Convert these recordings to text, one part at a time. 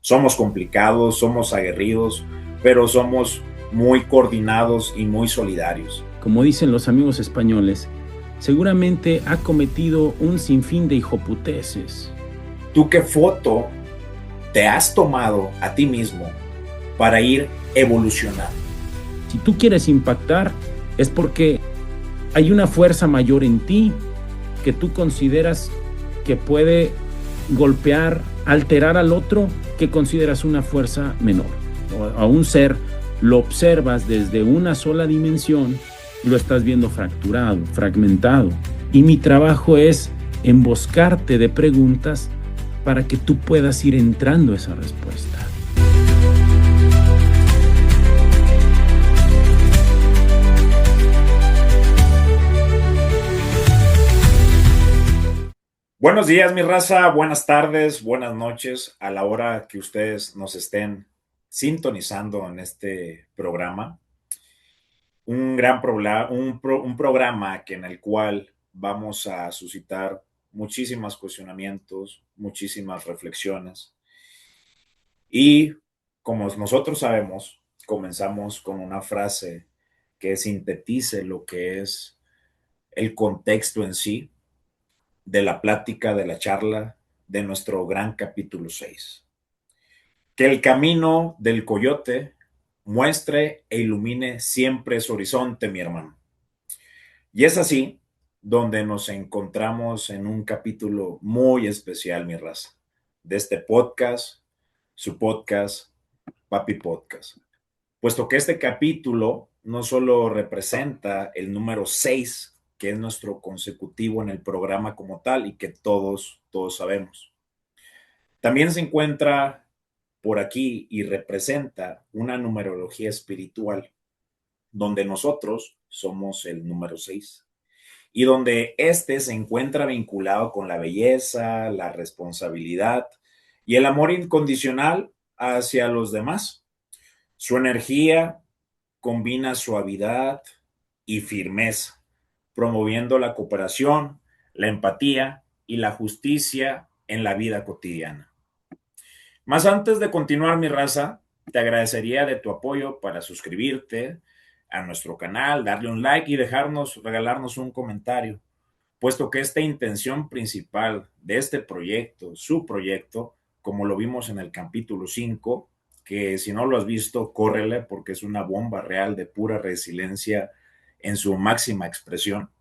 Somos complicados, somos aguerridos, pero somos muy coordinados y muy solidarios. Como dicen los amigos españoles, seguramente ha cometido un sinfín de hijoputeces. ¿Tú qué foto te has tomado a ti mismo para ir evolucionando? Si tú quieres impactar, es porque hay una fuerza mayor en ti que tú consideras que puede golpear, alterar al otro, que consideras una fuerza menor. A un ser lo observas desde una sola dimensión, lo estás viendo fracturado, fragmentado. Y mi trabajo es emboscarte de preguntas para que tú puedas ir entrando a esa respuesta. Buenos días, mi raza, buenas tardes, buenas noches, a la hora que ustedes nos estén sintonizando en este programa. Un programa en el cual vamos a suscitar muchísimos cuestionamientos, muchísimas reflexiones. Y como nosotros sabemos, comenzamos con una frase que sintetice lo que es el contexto en sí de la plática, de la charla, de nuestro gran capítulo 6. Que el camino del coyote muestre e ilumine siempre su horizonte, mi hermano. Y es así donde nos encontramos en un capítulo muy especial, mi raza, de este podcast, su podcast, Papi Podcast. Puesto que este capítulo no solo representa el número 6, que es nuestro consecutivo en el programa como tal y que todos sabemos. También se encuentra por aquí y representa una numerología espiritual donde nosotros somos el número 6 y donde este se encuentra vinculado con la belleza, la responsabilidad y el amor incondicional hacia los demás. Su energía combina suavidad y firmeza, promoviendo la cooperación, la empatía y la justicia en la vida cotidiana. Más antes de continuar, mi raza, te agradecería de tu apoyo para suscribirte a nuestro canal, darle un like y regalarnos un comentario, puesto que esta intención principal de este proyecto, su proyecto, como lo vimos en el capítulo 5, que si no lo has visto, córrele porque es una bomba real de pura resiliencia en su máxima expresión.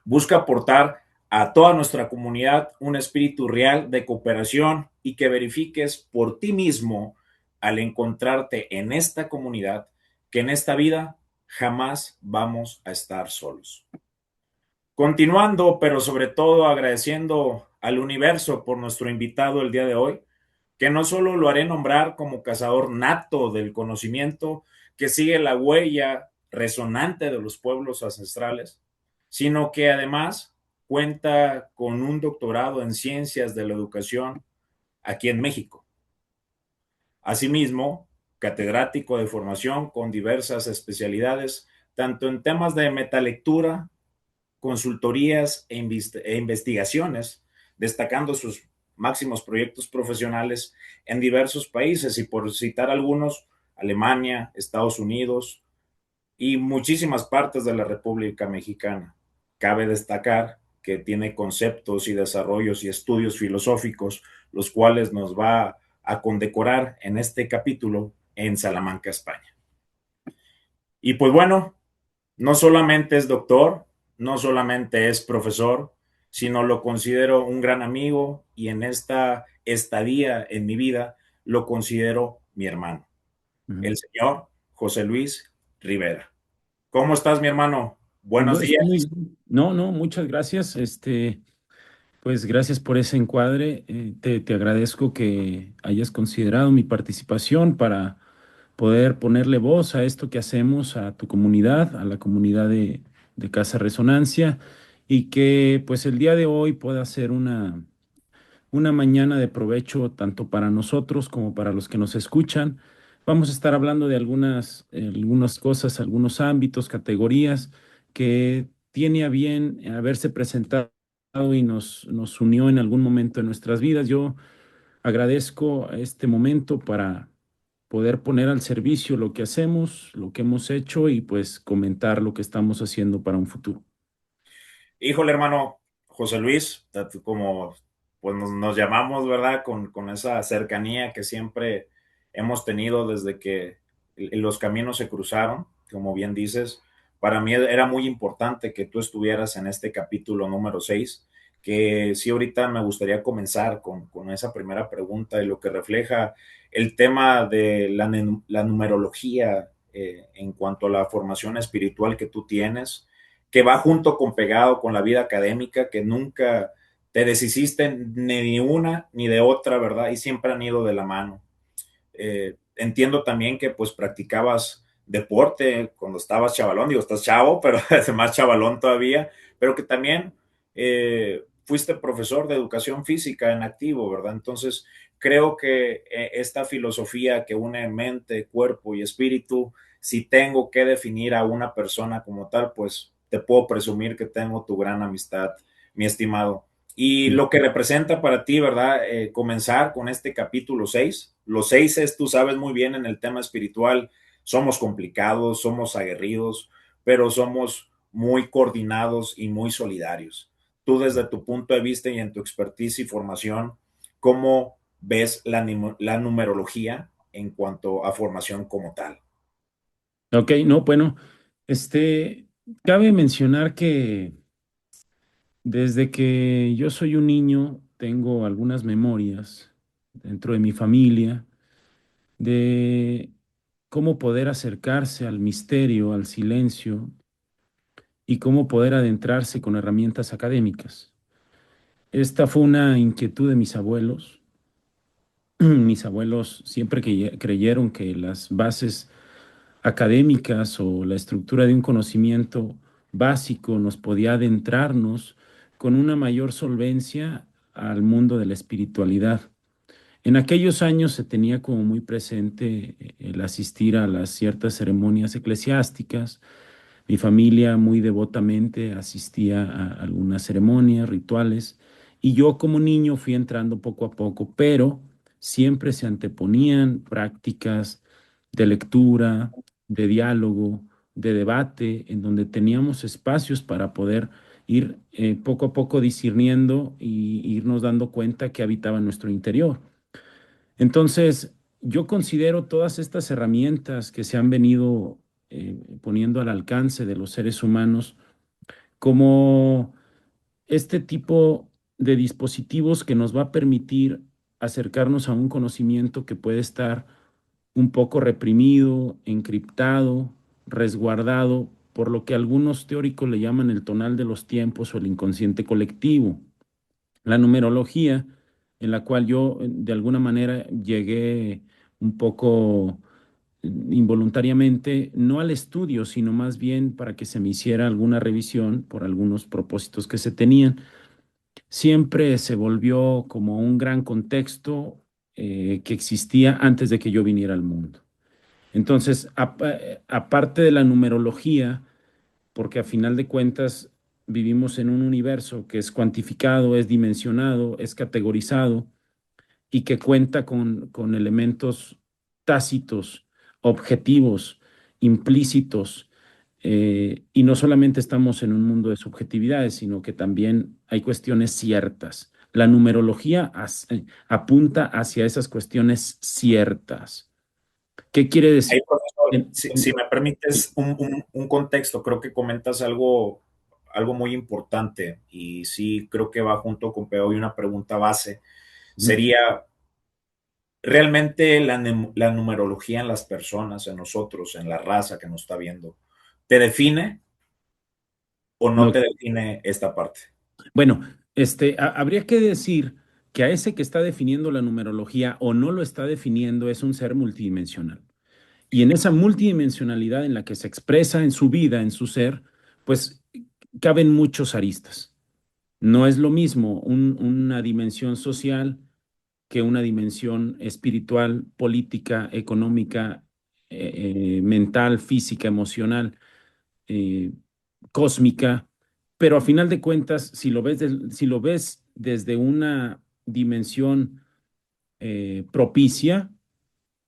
Busca aportar a toda nuestra comunidad un espíritu real de cooperación y que verifiques por ti mismo al encontrarte en esta comunidad que en esta vida jamás vamos a estar solos. Continuando, pero sobre todo agradeciendo al universo por nuestro invitado el día de hoy, que no solo lo haré nombrar como cazador nato del conocimiento que sigue la huella resonante de los pueblos ancestrales, sino que además cuenta con un doctorado en ciencias de la educación aquí en México. Asimismo, catedrático de formación con diversas especialidades, tanto en temas de metalectura, consultorías e investigaciones, destacando sus máximos proyectos profesionales en diversos países y por citar algunos, Alemania, Estados Unidos y muchísimas partes de la República Mexicana. Cabe destacar que tiene conceptos y desarrollos y estudios filosóficos, los cuales nos va a condecorar en este capítulo en Salamanca, España. Y pues bueno, no solamente es doctor, no solamente es profesor, sino lo considero un gran amigo y en esta estadía en mi vida lo considero mi hermano, el señor José Luis Rivera. ¿Cómo estás, mi hermano? Buenos No, estoy días. no, muchas gracias. Pues gracias por ese encuadre. Te agradezco que hayas considerado mi participación para poder ponerle voz a esto que hacemos, a tu comunidad, a la comunidad de Casa Resonancia, y que pues el día de hoy pueda ser una mañana de provecho tanto para nosotros como para los que nos escuchan. Vamos a estar hablando de algunas cosas, algunos ámbitos, categorías que tiene a bien haberse presentado y nos unió en algún momento de nuestras vidas. Yo agradezco este momento para poder poner al servicio lo que hacemos, lo que hemos hecho y pues comentar lo que estamos haciendo para un futuro. Híjole, hermano José Luis, como pues nos llamamos, ¿verdad? Con esa cercanía que siempre hemos tenido desde que los caminos se cruzaron, como bien dices. Para mí era muy importante que tú estuvieras en este capítulo número 6, que sí ahorita me gustaría comenzar con esa primera pregunta y lo que refleja el tema de la numerología en cuanto a la formación espiritual que tú tienes, que va junto con pegado con la vida académica, que nunca te deshiciste ni de una ni de otra, ¿verdad? Y siempre han ido de la mano. Entiendo también que pues practicabas deporte cuando estabas chavalón, digo, estás chavo, pero es más chavalón todavía, pero que también fuiste profesor de educación física en activo, ¿verdad? Entonces, creo que esta filosofía que une mente, cuerpo y espíritu, si tengo que definir a una persona como tal, pues te puedo presumir que tengo tu gran amistad, mi estimado. Y lo que representa para ti, ¿verdad? Comenzar con este capítulo 6. Los 6 es, tú sabes muy bien, en el tema espiritual, somos complicados, somos aguerridos, pero somos muy coordinados y muy solidarios. Tú desde tu punto de vista y en tu expertise y formación, ¿cómo ves la numerología en cuanto a formación como tal? Ok, no, bueno, este, cabe mencionar que desde que yo soy un niño tengo algunas memorias dentro de mi familia de cómo poder acercarse al misterio, al silencio y cómo poder adentrarse con herramientas académicas. Esta fue una inquietud de mis abuelos. Mis abuelos siempre creyeron que las bases académicas o la estructura de un conocimiento básico nos podía adentrarnos con una mayor solvencia al mundo de la espiritualidad. En aquellos años se tenía como muy presente el asistir a las ciertas ceremonias eclesiásticas. Mi familia muy devotamente asistía a algunas ceremonias, rituales, y yo como niño fui entrando poco a poco, pero siempre se anteponían prácticas de lectura, de diálogo, de debate, en donde teníamos espacios para poder ir poco a poco discerniendo y irnos dando cuenta que habitaba en nuestro interior. Entonces, yo considero todas estas herramientas que se han venido poniendo al alcance de los seres humanos como este tipo de dispositivos que nos va a permitir acercarnos a un conocimiento que puede estar un poco reprimido, encriptado, resguardado por lo que algunos teóricos le llaman el tonal de los tiempos o el inconsciente colectivo. La numerología, en la cual yo de alguna manera llegué un poco involuntariamente, no al estudio, sino más bien para que se me hiciera alguna revisión por algunos propósitos que se tenían. Siempre se volvió como un gran contexto que existía antes de que yo viniera al mundo. Entonces, aparte de la numerología, porque a final de cuentas vivimos en un universo que es cuantificado, es dimensionado, es categorizado y que cuenta con elementos tácitos, objetivos, implícitos. Y no solamente estamos en un mundo de subjetividades, sino que también hay cuestiones ciertas. La numerología apunta hacia esas cuestiones ciertas. ¿Qué quiere Ahí, decir? profesor, En- si en- me permites un contexto, creo que comentas algo muy importante y sí creo que va junto con Peo y una pregunta base. Sería, ¿realmente la numerología en las personas, en nosotros, en la raza que nos está viendo, te define o no no, te define esta parte? bueno, habría que decir que a ese que está definiendo la numerología o no lo está definiendo es un ser multidimensional. Y en esa multidimensionalidad en la que se expresa en su vida, en su ser, pues caben muchos aristas. No es lo mismo una dimensión social que una dimensión espiritual, política, económica, mental, física, emocional, eh, cósmica, pero a final de cuentas, si lo ves desde una dimensión propicia,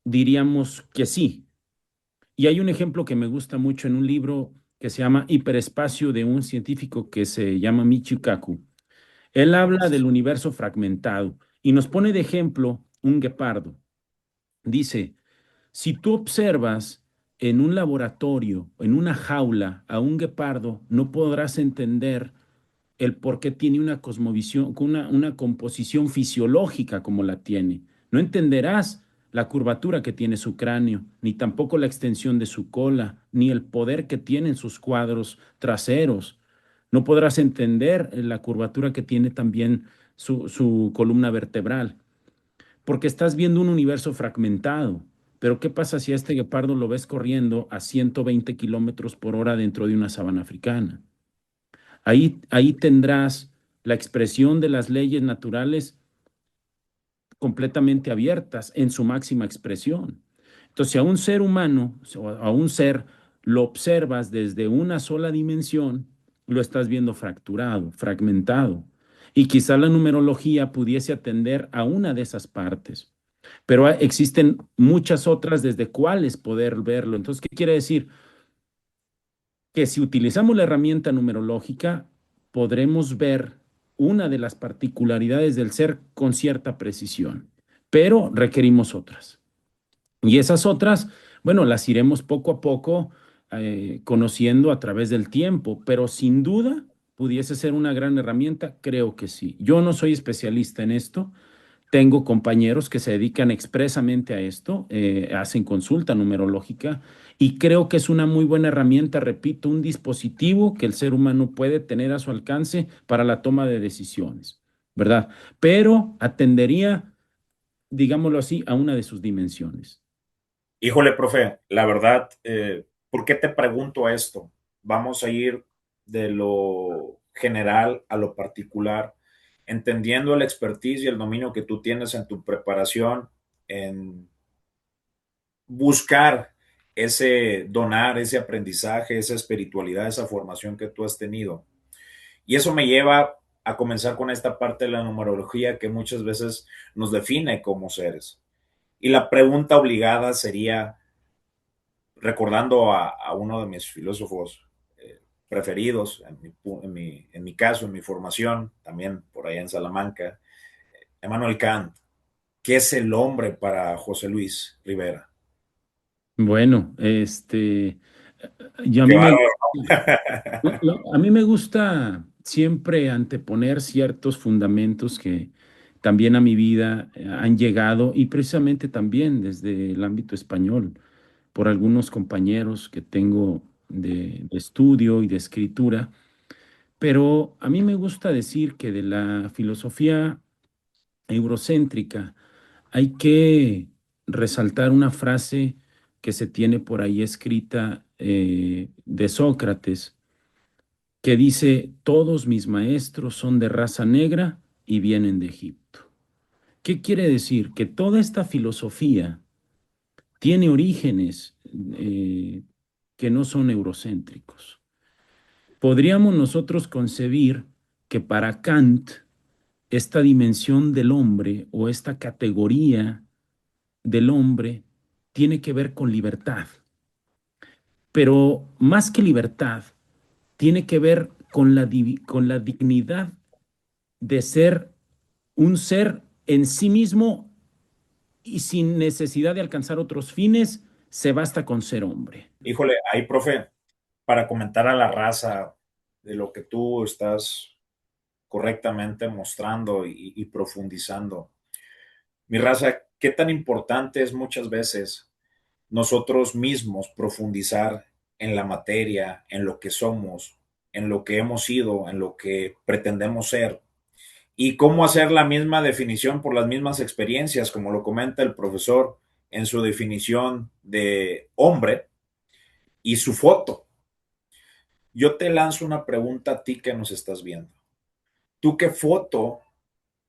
diríamos que sí. Y hay un ejemplo que me gusta mucho en un libro que se llama Hiperespacio de un científico que se llama Michio Kaku. Él habla del universo fragmentado y nos pone de ejemplo un guepardo. Dice, si tú observas en un laboratorio, en una jaula, a un guepardo, no podrás entender el por qué tiene una cosmovisión, una composición fisiológica como la tiene. No entenderás la curvatura que tiene su cráneo, ni tampoco la extensión de su cola, ni el poder que tienen sus cuadros traseros. No podrás entender la curvatura que tiene también su columna vertebral, porque estás viendo un universo fragmentado. Pero ¿qué pasa si a este guepardo lo ves corriendo a 120 kilómetros por hora dentro de una sabana africana? Ahí tendrás la expresión de las leyes naturales completamente abiertas en su máxima expresión. Entonces, si a un ser humano, o a un ser, lo observas desde una sola dimensión, lo estás viendo fracturado, fragmentado. Y quizá la numerología pudiese atender a una de esas partes, pero existen muchas otras desde cuáles poder verlo. Entonces, ¿qué quiere decir? Que si utilizamos la herramienta numerológica, podremos ver una de las particularidades del ser con cierta precisión, pero requerimos otras. Y esas otras, bueno, las iremos poco a poco conociendo a través del tiempo, pero sin duda pudiese ser una gran herramienta, creo que sí. Yo no soy especialista en esto, tengo compañeros que se dedican expresamente a esto, hacen consulta numerológica y creo que es una muy buena herramienta, repito, un dispositivo que el ser humano puede tener a su alcance para la toma de decisiones, ¿verdad? Pero atendería, digámoslo así, a una de sus dimensiones. Híjole, profe, la verdad, ¿por qué te pregunto esto? Vamos a ir de lo general a lo particular, entendiendo el expertise y el dominio que tú tienes en tu preparación, en buscar ese donar, ese aprendizaje, esa espiritualidad, esa formación que tú has tenido. Y eso me lleva a comenzar con esta parte de la numerología que muchas veces nos define como seres. Y la pregunta obligada sería, recordando a uno de mis filósofos preferidos, en mi caso, en mi formación, también por allá en Salamanca, Emmanuel Kant, ¿qué es el hombre para José Luis Rivera? Bueno, yo a Qué mí me bárbaro. A mí me gusta siempre anteponer ciertos fundamentos que también a mi vida han llegado y precisamente también desde el ámbito español, por algunos compañeros que tengo de estudio y de escritura, pero a mí me gusta decir que de la filosofía eurocéntrica hay que resaltar una frase que se tiene por ahí escrita de Sócrates que dice, todos mis maestros son de raza negra y vienen de Egipto. ¿Qué quiere decir? Que toda esta filosofía tiene orígenes que no son eurocéntricos. Podríamos nosotros concebir que para Kant esta dimensión del hombre o esta categoría del hombre tiene que ver con libertad, pero más que libertad, tiene que ver con la dignidad de ser un ser en sí mismo y sin necesidad de alcanzar otros fines, se basta con ser hombre. Híjole, ahí, profe, para comentar a la raza de lo que tú estás correctamente mostrando y profundizando. Mi raza, ¿qué tan importante es muchas veces nosotros mismos profundizar en la materia, en lo que somos, en lo que hemos sido, en lo que pretendemos ser? Y cómo hacer la misma definición por las mismas experiencias, como lo comenta el profesor en su definición de hombre y su foto. Yo te lanzo una pregunta a ti que nos estás viendo. ¿Tú qué foto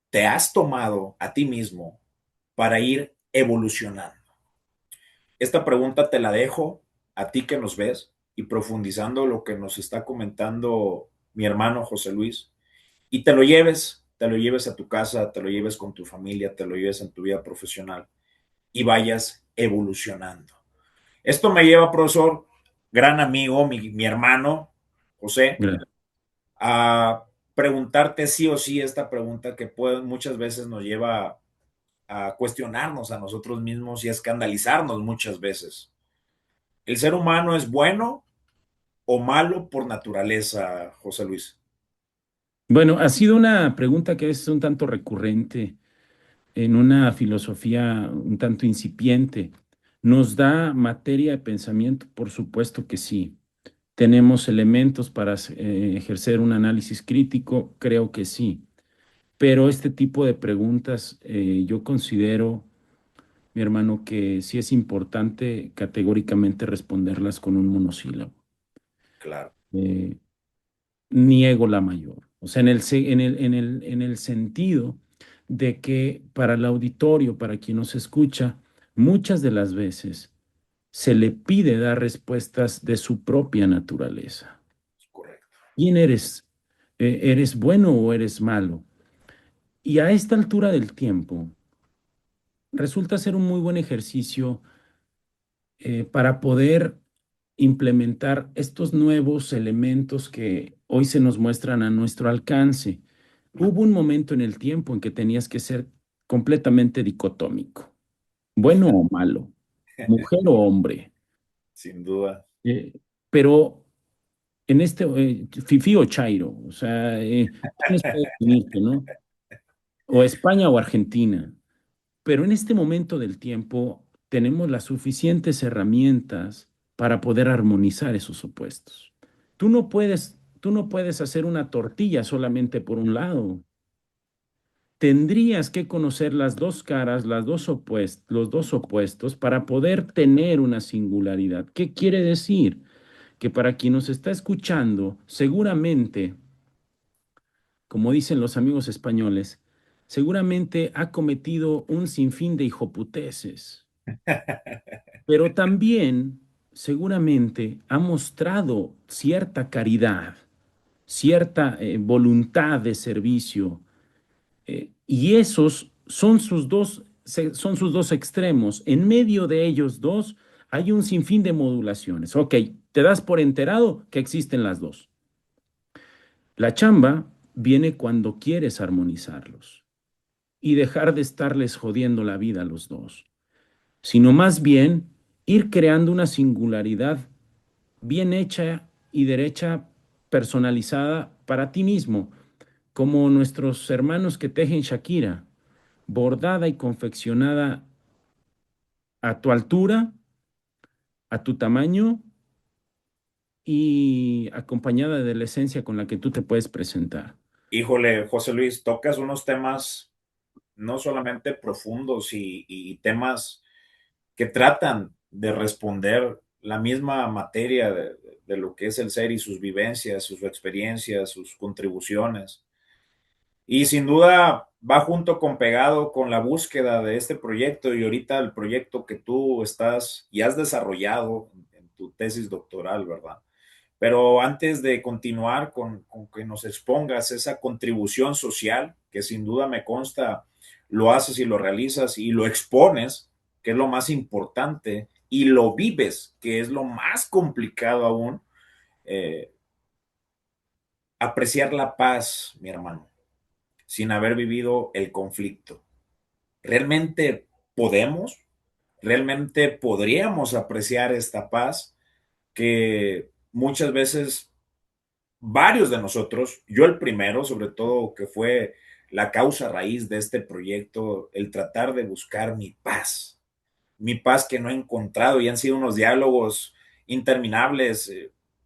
te has tomado a ti mismo para ir evolucionando? Esta pregunta te la dejo a ti que nos ves y profundizando lo que nos está comentando mi hermano José Luis y te lo lleves te lo lleves a tu casa, te lo lleves con tu familia, te lo lleves en tu vida profesional y vayas evolucionando. Esto me lleva, profesor, gran amigo, mi hermano, José, Gracias. a preguntarte sí o sí esta pregunta que muchas veces nos lleva a cuestionarnos a nosotros mismos y a escandalizarnos muchas veces. ¿El ser humano es bueno o malo por naturaleza, José Luis? Bueno, ha sido una pregunta que es un tanto recurrente en una filosofía un tanto incipiente. ¿Nos da materia de pensamiento? Por supuesto que sí. ¿Tenemos elementos para ejercer un análisis crítico? Creo que sí. Pero este tipo de preguntas yo considero, mi hermano, que sí es importante categóricamente responderlas con un monosílabo. Claro, Eh, Niego la mayor. O sea, en el sentido de que para el auditorio, para quien nos escucha, muchas de las veces se le pide dar respuestas de su propia naturaleza. correcto. ¿Quién eres? ¿Eres bueno o eres malo? Y a esta altura del tiempo, resulta ser un muy buen ejercicio para poder implementar estos nuevos elementos que hoy se nos muestran a nuestro alcance. Hubo un momento en el tiempo en que tenías que ser completamente dicotómico, bueno o malo, mujer o hombre. Sin duda. Eh, pero en este, fifí o chairo, o sea, tienes que definirte, ¿no? O España o Argentina. Pero en este momento del tiempo tenemos las suficientes herramientas para poder armonizar esos opuestos. Tú no puedes hacer una tortilla solamente por un lado. Tendrías que conocer las dos caras, los dos opuestos para poder tener una singularidad. ¿Qué quiere decir? Que para quien nos está escuchando, seguramente, como dicen los amigos españoles, seguramente ha cometido un sinfín de hijoputeces, pero también seguramente ha mostrado cierta caridad, cierta voluntad de servicio, y esos son sus dos extremos. En medio de ellos dos hay un sinfín de modulaciones. Ok, te das por enterado que existen las dos. La chamba viene cuando quieres armonizarlos y dejar de estarles jodiendo la vida a los dos, sino más bien ir creando una singularidad bien hecha y derecha, personalizada para ti mismo, como nuestros hermanos que tejen Shakira, bordada y confeccionada a tu altura, a tu tamaño y acompañada de la esencia con la que tú te puedes presentar. Híjole, José Luis, tocas unos temas no solamente profundos y temas que tratan de responder la misma materia de lo que es el ser y sus vivencias, sus experiencias, sus contribuciones. Y sin duda va junto con pegado con la búsqueda de este proyecto y ahorita el proyecto que tú estás y has desarrollado en tu tesis doctoral, ¿verdad? Pero antes de continuar con que nos expongas esa contribución social, que sin duda me consta, lo haces y lo realizas y lo expones, que es lo más importante, y lo vives, que es lo más complicado aún, eh, apreciar la paz, mi hermano, sin haber vivido el conflicto. ¿Realmente podemos? ¿Realmente podríamos apreciar esta paz que muchas veces varios de nosotros, yo el primero, sobre todo, que fue la causa raíz de este proyecto, el tratar de buscar mi paz que no he encontrado y han sido unos diálogos interminables.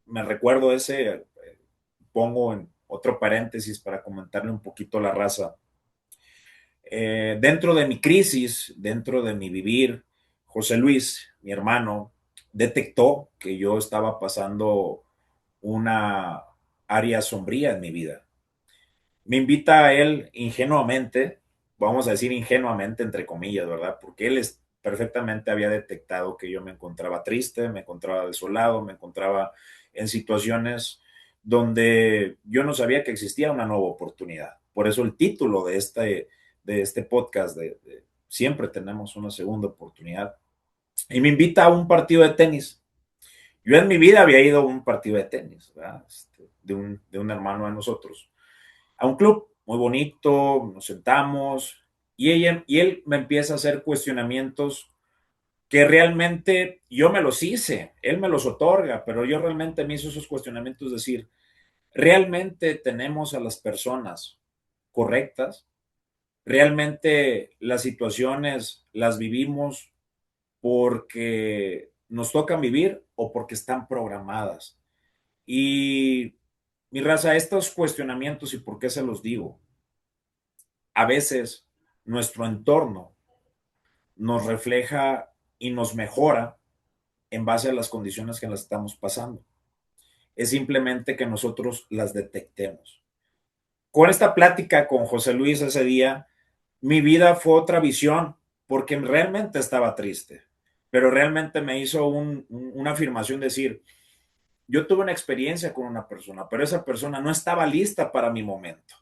Me recuerdo ese, pongo en otro paréntesis para comentarle un poquito a la raza. Dentro de mi crisis, dentro de mi vivir, José Luis, mi hermano, detectó que yo estaba pasando una área sombría en mi vida. Me invita a él ingenuamente, vamos a decir ingenuamente entre comillas, ¿verdad? Porque él perfectamente había detectado que yo me encontraba triste, me encontraba desolado, me encontraba en situaciones donde yo no sabía que existía una nueva oportunidad. Por eso el título de este podcast de Siempre tenemos una segunda oportunidad. Y me invita a un partido de tenis. Yo en mi vida había ido a un partido de tenis, ¿verdad? De un hermano de nosotros, a un club muy bonito, nos sentamos y él me empieza a hacer cuestionamientos que realmente yo me los hice, él me los otorga, pero yo realmente me hice esos cuestionamientos, decir, ¿realmente tenemos a las personas correctas? ¿Realmente las situaciones las vivimos porque nos tocan vivir o porque están programadas? Y mi raza, estos cuestionamientos, ¿y por qué se los digo? A veces nuestro entorno nos refleja y nos mejora en base a las condiciones que las estamos pasando. Es simplemente que nosotros las detectemos. Con esta plática con José Luis ese día, mi vida fue otra visión, porque realmente estaba triste, pero realmente me hizo una afirmación, decir, yo tuve una experiencia con una persona, pero esa persona no estaba lista para mi momento.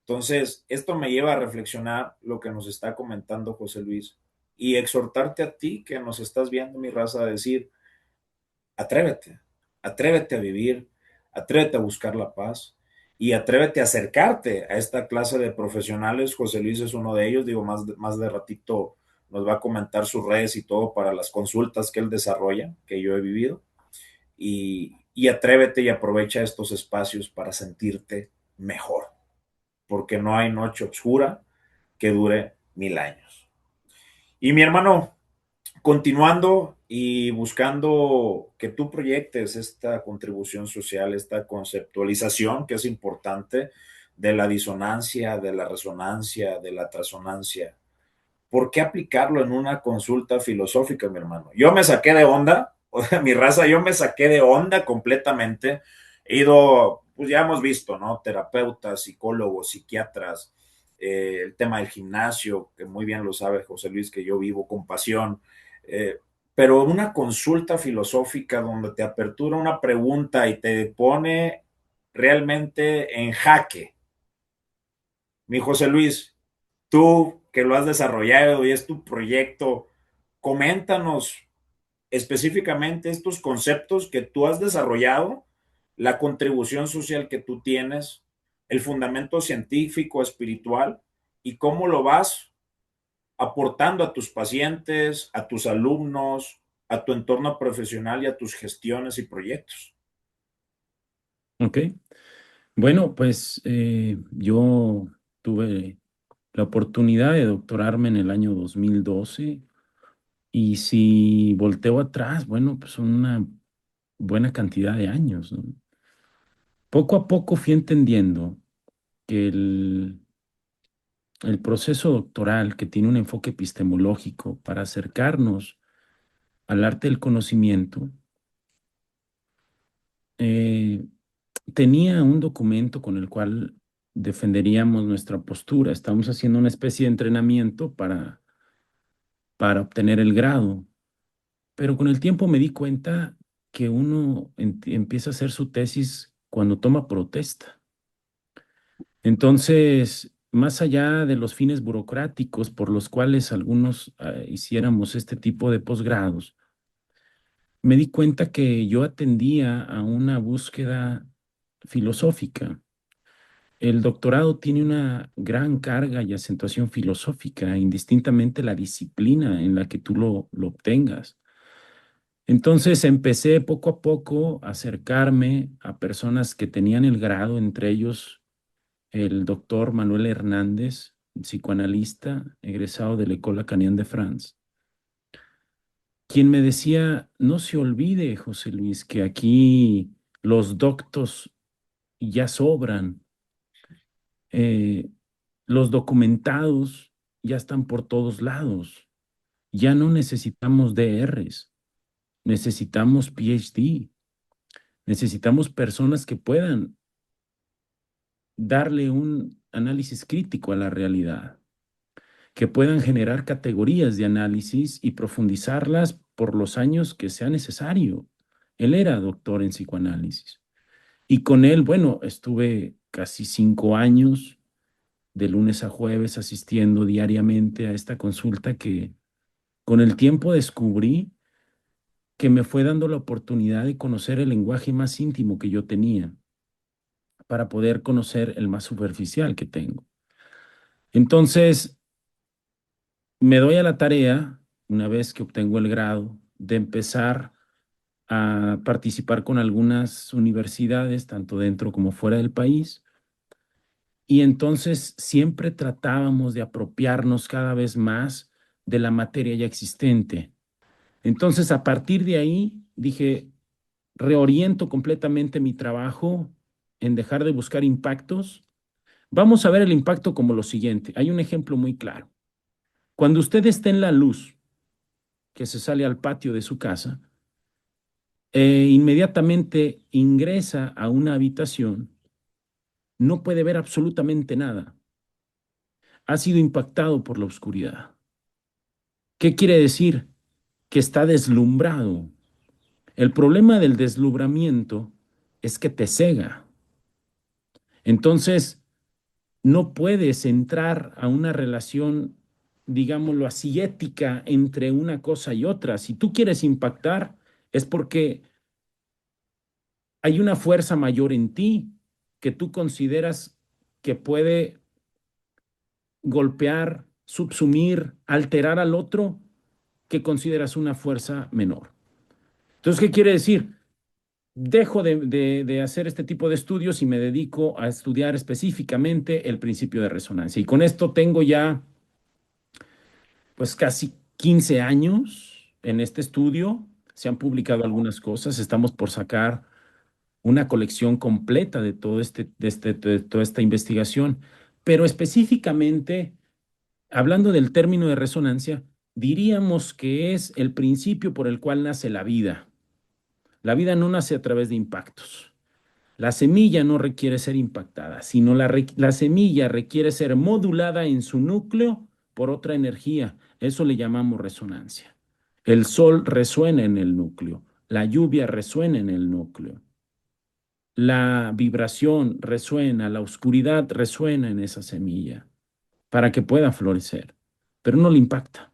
Entonces, esto me lleva a reflexionar lo que nos está comentando José Luis y exhortarte a ti que nos estás viendo, mi raza, a decir, atrévete, atrévete a vivir, atrévete a buscar la paz y atrévete a acercarte a esta clase de profesionales. José Luis es uno de ellos, digo, más de ratito nos va a comentar sus redes y todo para las consultas que él desarrolla, que yo he vivido. Y atrévete y aprovecha estos espacios para sentirte mejor, porque no hay noche oscura que dure 1000 años. Y mi hermano, continuando y buscando que tú proyectes esta contribución social, esta conceptualización que es importante de la disonancia, de la resonancia, de la trasonancia. ¿Por qué aplicarlo en una consulta filosófica, mi hermano? Yo me saqué de onda, o sea, mi raza, yo me saqué de onda completamente. He ido, pues ya hemos visto, ¿no? Terapeutas, psicólogos, psiquiatras, el tema del gimnasio, que muy bien lo sabe José Luis, que yo vivo con pasión. Eh, pero una consulta filosófica donde te apertura una pregunta y te pone realmente en jaque. Mi José Luis, tú que lo has desarrollado y es tu proyecto, coméntanos específicamente estos conceptos que tú has desarrollado, la contribución social que tú tienes, el fundamento científico, espiritual y cómo lo vas aportando a tus pacientes, a tus alumnos, a tu entorno profesional y a tus gestiones y proyectos. Ok. Bueno, pues yo tuve la oportunidad de doctorarme en el año 2012 y si volteo atrás, bueno, pues son una buena cantidad de años, ¿no? Poco a poco fui entendiendo que el proceso doctoral, que tiene un enfoque epistemológico para acercarnos al arte del conocimiento, eh, tenía un documento con el cual defenderíamos nuestra postura. Estamos haciendo una especie de entrenamiento para obtener el grado, pero con el tiempo me di cuenta que uno empieza a hacer su tesis cuando toma protesta. Entonces, más allá de los fines burocráticos por los cuales algunos hiciéramos este tipo de posgrados, me di cuenta que yo atendía a una búsqueda filosófica. El doctorado tiene una gran carga y acentuación filosófica, indistintamente la disciplina en la que tú lo obtengas. Entonces empecé poco a poco a acercarme a personas que tenían el grado, entre ellos el doctor Manuel Hernández, psicoanalista, egresado de la École Acadienne de France, quien me decía, no se olvide, José Luis, que aquí los doctos ya sobran, eh, los documentados ya están por todos lados, ya no necesitamos DRs, necesitamos PhD, necesitamos personas que puedan darle un análisis crítico a la realidad, que puedan generar categorías de análisis y profundizarlas por los años que sea necesario. Él era doctor en psicoanálisis. Y con él, bueno, estuve casi 5 años de lunes a jueves asistiendo diariamente a esta consulta que con el tiempo descubrí que me fue dando la oportunidad de conocer el lenguaje más íntimo que yo tenía para poder conocer el más superficial que tengo. Entonces, me doy a la tarea, una vez que obtengo el grado, de empezar a participar con algunas universidades, tanto dentro como fuera del país, y entonces siempre tratábamos de apropiarnos cada vez más de la materia ya existente. Entonces, a partir de ahí, dije, reoriento completamente mi trabajo en dejar de buscar impactos. Vamos a ver el impacto como lo siguiente. Hay un ejemplo muy claro. Cuando usted está en la luz, que se sale al patio de su casa, inmediatamente ingresa a una habitación, no puede ver absolutamente nada. Ha sido impactado por la oscuridad. ¿Qué quiere decir? Que está deslumbrado. El problema del deslumbramiento es que te cega. Entonces, no puedes entrar a una relación, digámoslo así, ética entre una cosa y otra. Si tú quieres impactar, es porque hay una fuerza mayor en ti que tú consideras que puede golpear, subsumir, alterar al otro que consideras una fuerza menor. Entonces, ¿qué quiere decir? Dejo de hacer este tipo de estudios y me dedico a estudiar específicamente el principio de resonancia. Y con esto tengo ya pues casi 15 años en este estudio. Se han publicado algunas cosas. Estamos por sacar una colección completa de todo de toda esta investigación. Pero específicamente, hablando del término de resonancia, diríamos que es el principio por el cual nace la vida. La vida no nace a través de impactos. La semilla no requiere ser impactada, sino la semilla requiere ser modulada en su núcleo por otra energía. Eso le llamamos resonancia. El sol resuena en el núcleo, la lluvia resuena en el núcleo, la vibración resuena, la oscuridad resuena en esa semilla para que pueda florecer, pero no le impacta.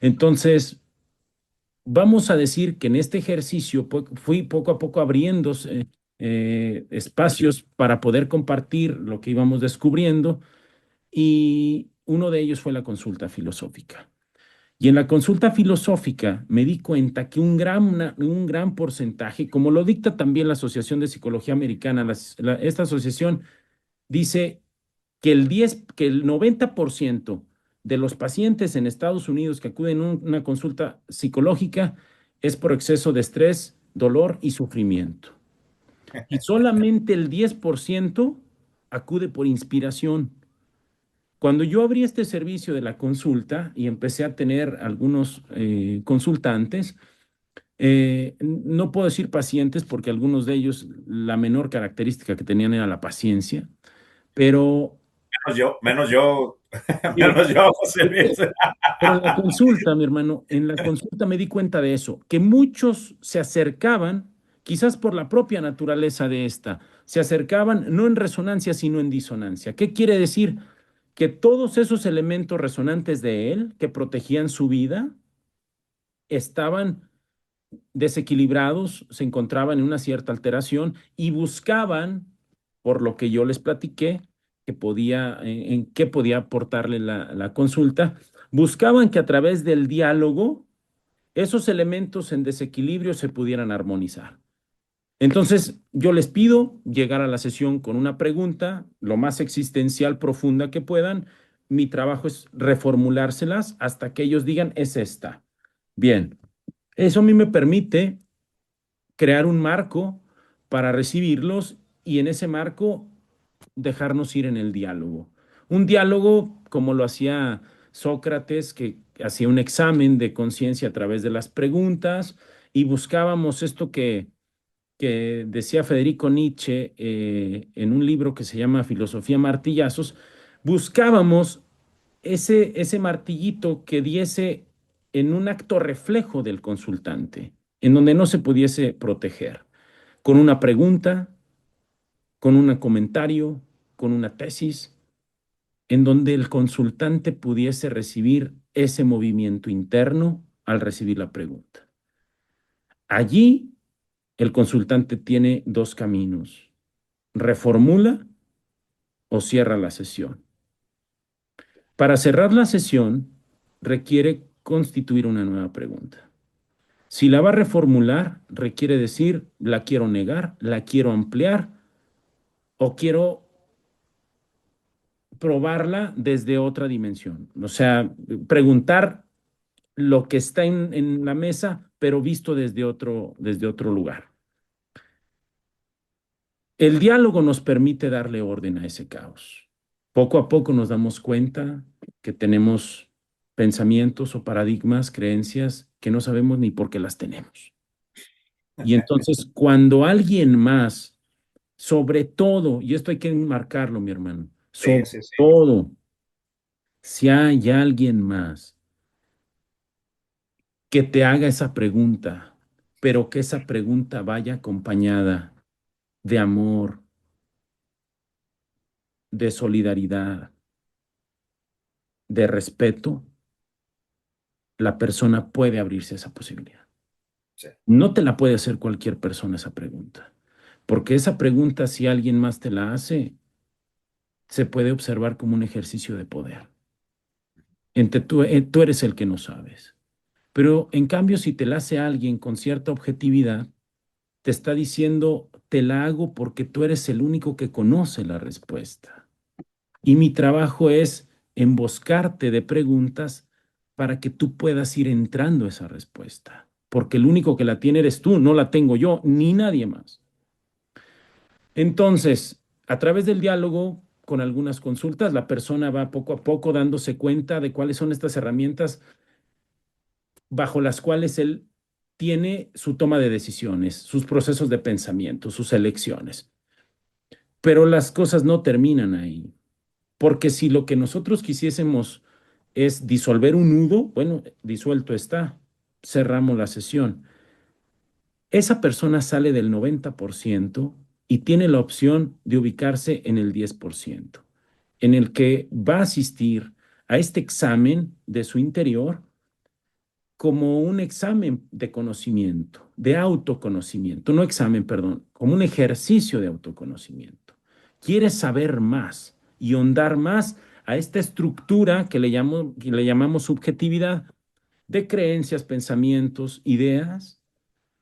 Entonces, vamos a decir que en este ejercicio fui poco a poco abriéndose espacios para poder compartir lo que íbamos descubriendo y uno de ellos fue la consulta filosófica. Y en la consulta filosófica me di cuenta que un gran porcentaje, como lo dicta también la Asociación de Psicología Americana, esta asociación dice que el 90% de los pacientes en Estados Unidos que acuden a una consulta psicológica es por exceso de estrés, dolor y sufrimiento. Y solamente el 10% acude por inspiración. Cuando yo abrí este servicio de la consulta y empecé a tener algunos consultantes, no puedo decir pacientes porque algunos de ellos la menor característica que tenían era la paciencia, pero Menos yo, digo, menos yo, José Luis. pero en la consulta, mi hermano, en la consulta me di cuenta de eso, que muchos se acercaban, quizás por la propia naturaleza de esta, se acercaban no en resonancia, sino en disonancia. ¿Qué quiere decir? Que todos esos elementos resonantes de él, que protegían su vida, estaban desequilibrados, se encontraban en una cierta alteración y buscaban, por lo que yo les platiqué, que podía, en qué podía aportarle la consulta, buscaban que a través del diálogo esos elementos en desequilibrio se pudieran armonizar. Entonces, yo les pido llegar a la sesión con una pregunta lo más existencial, profunda que puedan. Mi trabajo es reformulárselas hasta que ellos digan, es esta. Bien, eso a mí me permite crear un marco para recibirlos y en ese marco dejarnos ir en el diálogo. Un diálogo como lo hacía Sócrates, que hacía un examen de conciencia a través de las preguntas y buscábamos esto que decía Federico Nietzsche en un libro que se llama Filosofía Martillazos, buscábamos ese martillito que diese en un acto reflejo del consultante, en donde no se pudiese proteger, con una pregunta, con un comentario, con una tesis. en donde el consultante pudiese recibir ese movimiento interno al recibir la pregunta. Allí el consultante tiene dos caminos: reformula o cierra la sesión. Para cerrar la sesión requiere constituir una nueva pregunta. Si la va a reformular, requiere decir, la quiero negar, la quiero ampliar o quiero probarla desde otra dimensión. O sea, preguntar lo que está en la mesa, pero visto desde otro lugar. El diálogo nos permite darle orden a ese caos. Poco a poco nos damos cuenta que tenemos pensamientos o paradigmas, creencias que no sabemos ni por qué las tenemos. Y entonces, cuando alguien más, sobre todo, y esto hay que marcarlo, mi hermano, Sí, sobre sí, sí. todo, si hay alguien más que te haga esa pregunta, pero que esa pregunta vaya acompañada de amor, de solidaridad, de respeto, la persona puede abrirse a esa posibilidad. Sí. No te la puede hacer cualquier persona esa pregunta, porque esa pregunta, si alguien más te la hace, se puede observar como un ejercicio de poder. Tú eres el que no sabes. Pero en cambio, si te la hace alguien con cierta objetividad, te está diciendo, te la hago porque tú eres el único que conoce la respuesta. Y mi trabajo es emboscarte de preguntas para que tú puedas ir entrando a esa respuesta. Porque el único que la tiene eres tú, no la tengo yo, ni nadie más. Entonces, a través del diálogo, con algunas consultas, la persona va poco a poco dándose cuenta de cuáles son estas herramientas bajo las cuales él tiene su toma de decisiones, sus procesos de pensamiento, sus elecciones. Pero las cosas no terminan ahí, porque si lo que nosotros quisiésemos es disolver un nudo, bueno, disuelto está, cerramos la sesión. Esa persona sale del 90% y tiene la opción de ubicarse en el 10%, en el que va a asistir a este examen de su interior como un examen de conocimiento, de autoconocimiento, no examen, perdón, como un ejercicio de autoconocimiento. Quieres saber más y ahondar más a esta estructura que le llamamos subjetividad, de creencias, pensamientos, ideas,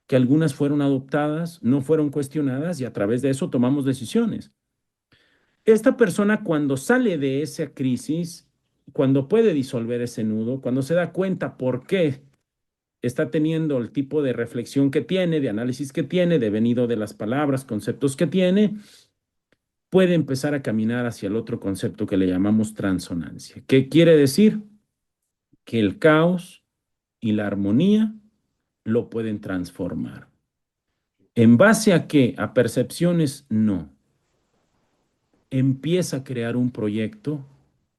que algunas fueron adoptadas, no fueron cuestionadas y a través de eso tomamos decisiones. Esta persona cuando sale de esa crisis, cuando puede disolver ese nudo, cuando se da cuenta por qué está teniendo el tipo de reflexión que tiene, de análisis que tiene, de venido de las palabras, conceptos que tiene, puede empezar a caminar hacia el otro concepto que le llamamos transonancia. ¿Qué quiere decir? Que el caos y la armonía lo pueden transformar. ¿En base a qué? A percepciones, no. Empieza a crear un proyecto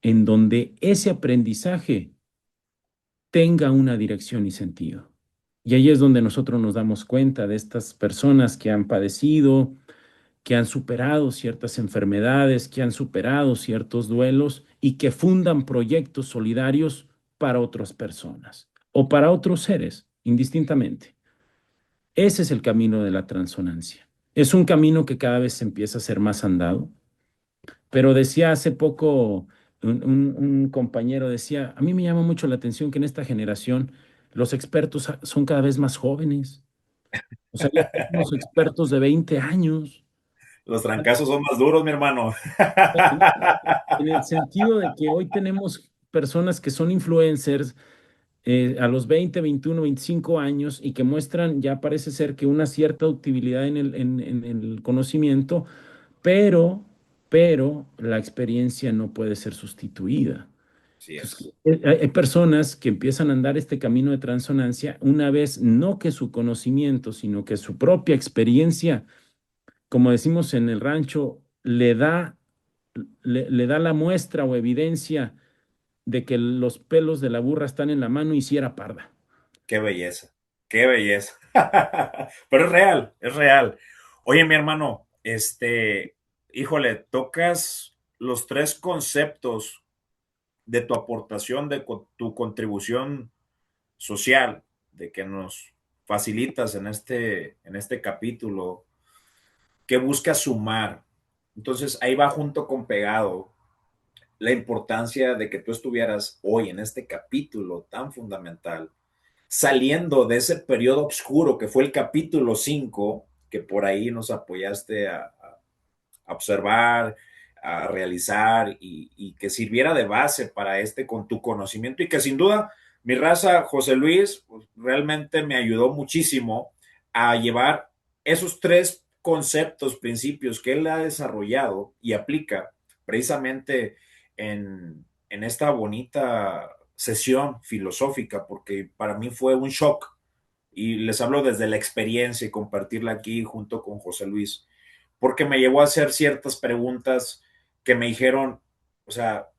en donde ese aprendizaje tenga una dirección y sentido. Y ahí es donde nosotros nos damos cuenta de estas personas que han padecido, que han superado ciertas enfermedades, que han superado ciertos duelos y que fundan proyectos solidarios para otras personas o para otros seres, indistintamente. Ese es el camino de la transonancia. Es un camino que cada vez se empieza a ser más andado, pero decía hace poco un compañero, decía, a mí me llama mucho la atención que en esta generación los expertos son cada vez más jóvenes. O sea, ya tenemos expertos de 20 años. Los trancazos son más duros, mi hermano. En el sentido de que hoy tenemos personas que son influencers a los 20, 21, 25 años y que muestran, ya parece ser que una cierta utilidad en el conocimiento, pero, pero la experiencia no puede ser sustituida. Así Entonces, es. hay personas que empiezan a andar este camino de transonancia una vez no que su conocimiento, sino que su propia experiencia, como decimos en el rancho, le da la muestra o evidencia de que los pelos de la burra están en la mano y si era parda. Qué belleza, qué belleza. Pero es real, es real. Oye, mi hermano, híjole, tocas los tres conceptos de tu aportación, de tu contribución social, de que nos facilitas en este capítulo, que busca sumar. Entonces ahí va junto con pegado la importancia de que tú estuvieras hoy en este capítulo tan fundamental, saliendo de ese periodo oscuro que fue el capítulo 5, que por ahí nos apoyaste a observar, a realizar y que sirviera de base para con tu conocimiento y que sin duda mi raza, José Luis, pues, realmente me ayudó muchísimo a llevar esos tres conceptos, principios que él ha desarrollado y aplica precisamente en esta bonita sesión filosófica, porque para mí fue un shock y les hablo desde la experiencia y compartirla aquí junto con José Luis, porque me llevó a hacer ciertas preguntas que me dijeron, o sea,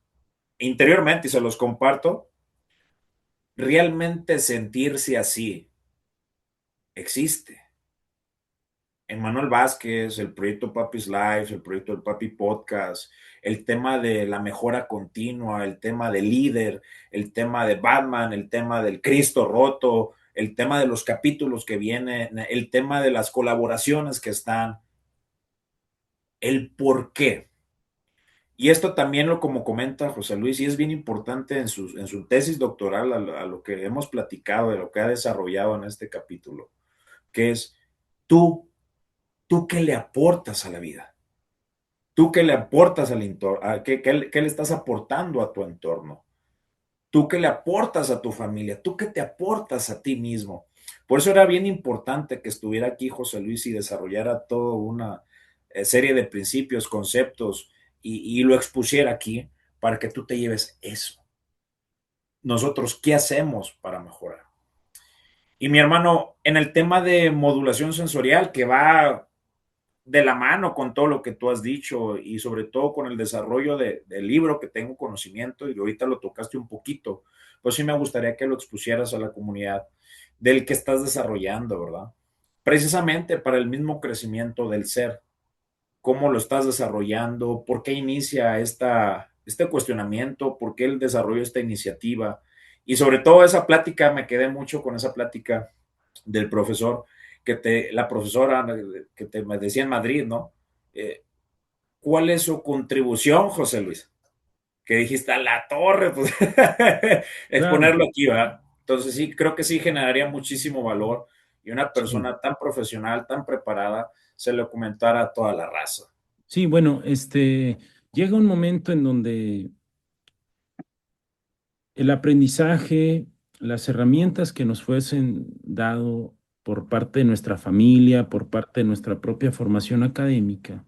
interiormente, y se los comparto, realmente sentirse así existe. En Manuel Vázquez, el proyecto Papi's Life, el proyecto del Papi Podcast, el tema de la mejora continua, el tema del líder, el tema de Batman, el tema del Cristo roto, el tema de los capítulos que vienen, el tema de las colaboraciones que están, el por qué. Y esto también lo como comenta José Luis, y es bien importante en su tesis doctoral a lo que hemos platicado, de lo que ha desarrollado en este capítulo, que es tú, tú qué le aportas a la vida, tú qué le aportas al entorno, qué le estás aportando a tu entorno, tú qué le aportas a tu familia, tú qué te aportas a ti mismo. Por eso era bien importante que estuviera aquí José Luis y desarrollara toda una serie de principios, conceptos y lo expusiera aquí para que tú te lleves eso. Nosotros, ¿qué hacemos para mejorar? Y mi hermano, en el tema de modulación sensorial, que va de la mano con todo lo que tú has dicho y sobre todo con el desarrollo del libro que tengo conocimiento y ahorita lo tocaste un poquito, pues sí me gustaría que lo expusieras a la comunidad del que estás desarrollando, ¿verdad? Precisamente para el mismo crecimiento del ser, cómo lo estás desarrollando, por qué inicia este cuestionamiento, por qué el desarrollo de esta iniciativa y sobre todo esa plática, me quedé mucho con esa plática del profesor, la profesora que te me decía en Madrid, ¿no? Eh, ¿Cuál es su contribución, José Luis? Que dijiste a la torre, pues Claro, exponerlo aquí, ¿verdad? Entonces sí, creo que sí generaría muchísimo valor y una sí. persona tan profesional, tan preparada, se lo comentara a toda la raza. Sí, bueno, llega un momento en donde el aprendizaje, las herramientas que nos fuesen dado por parte de nuestra familia, por parte de nuestra propia formación académica,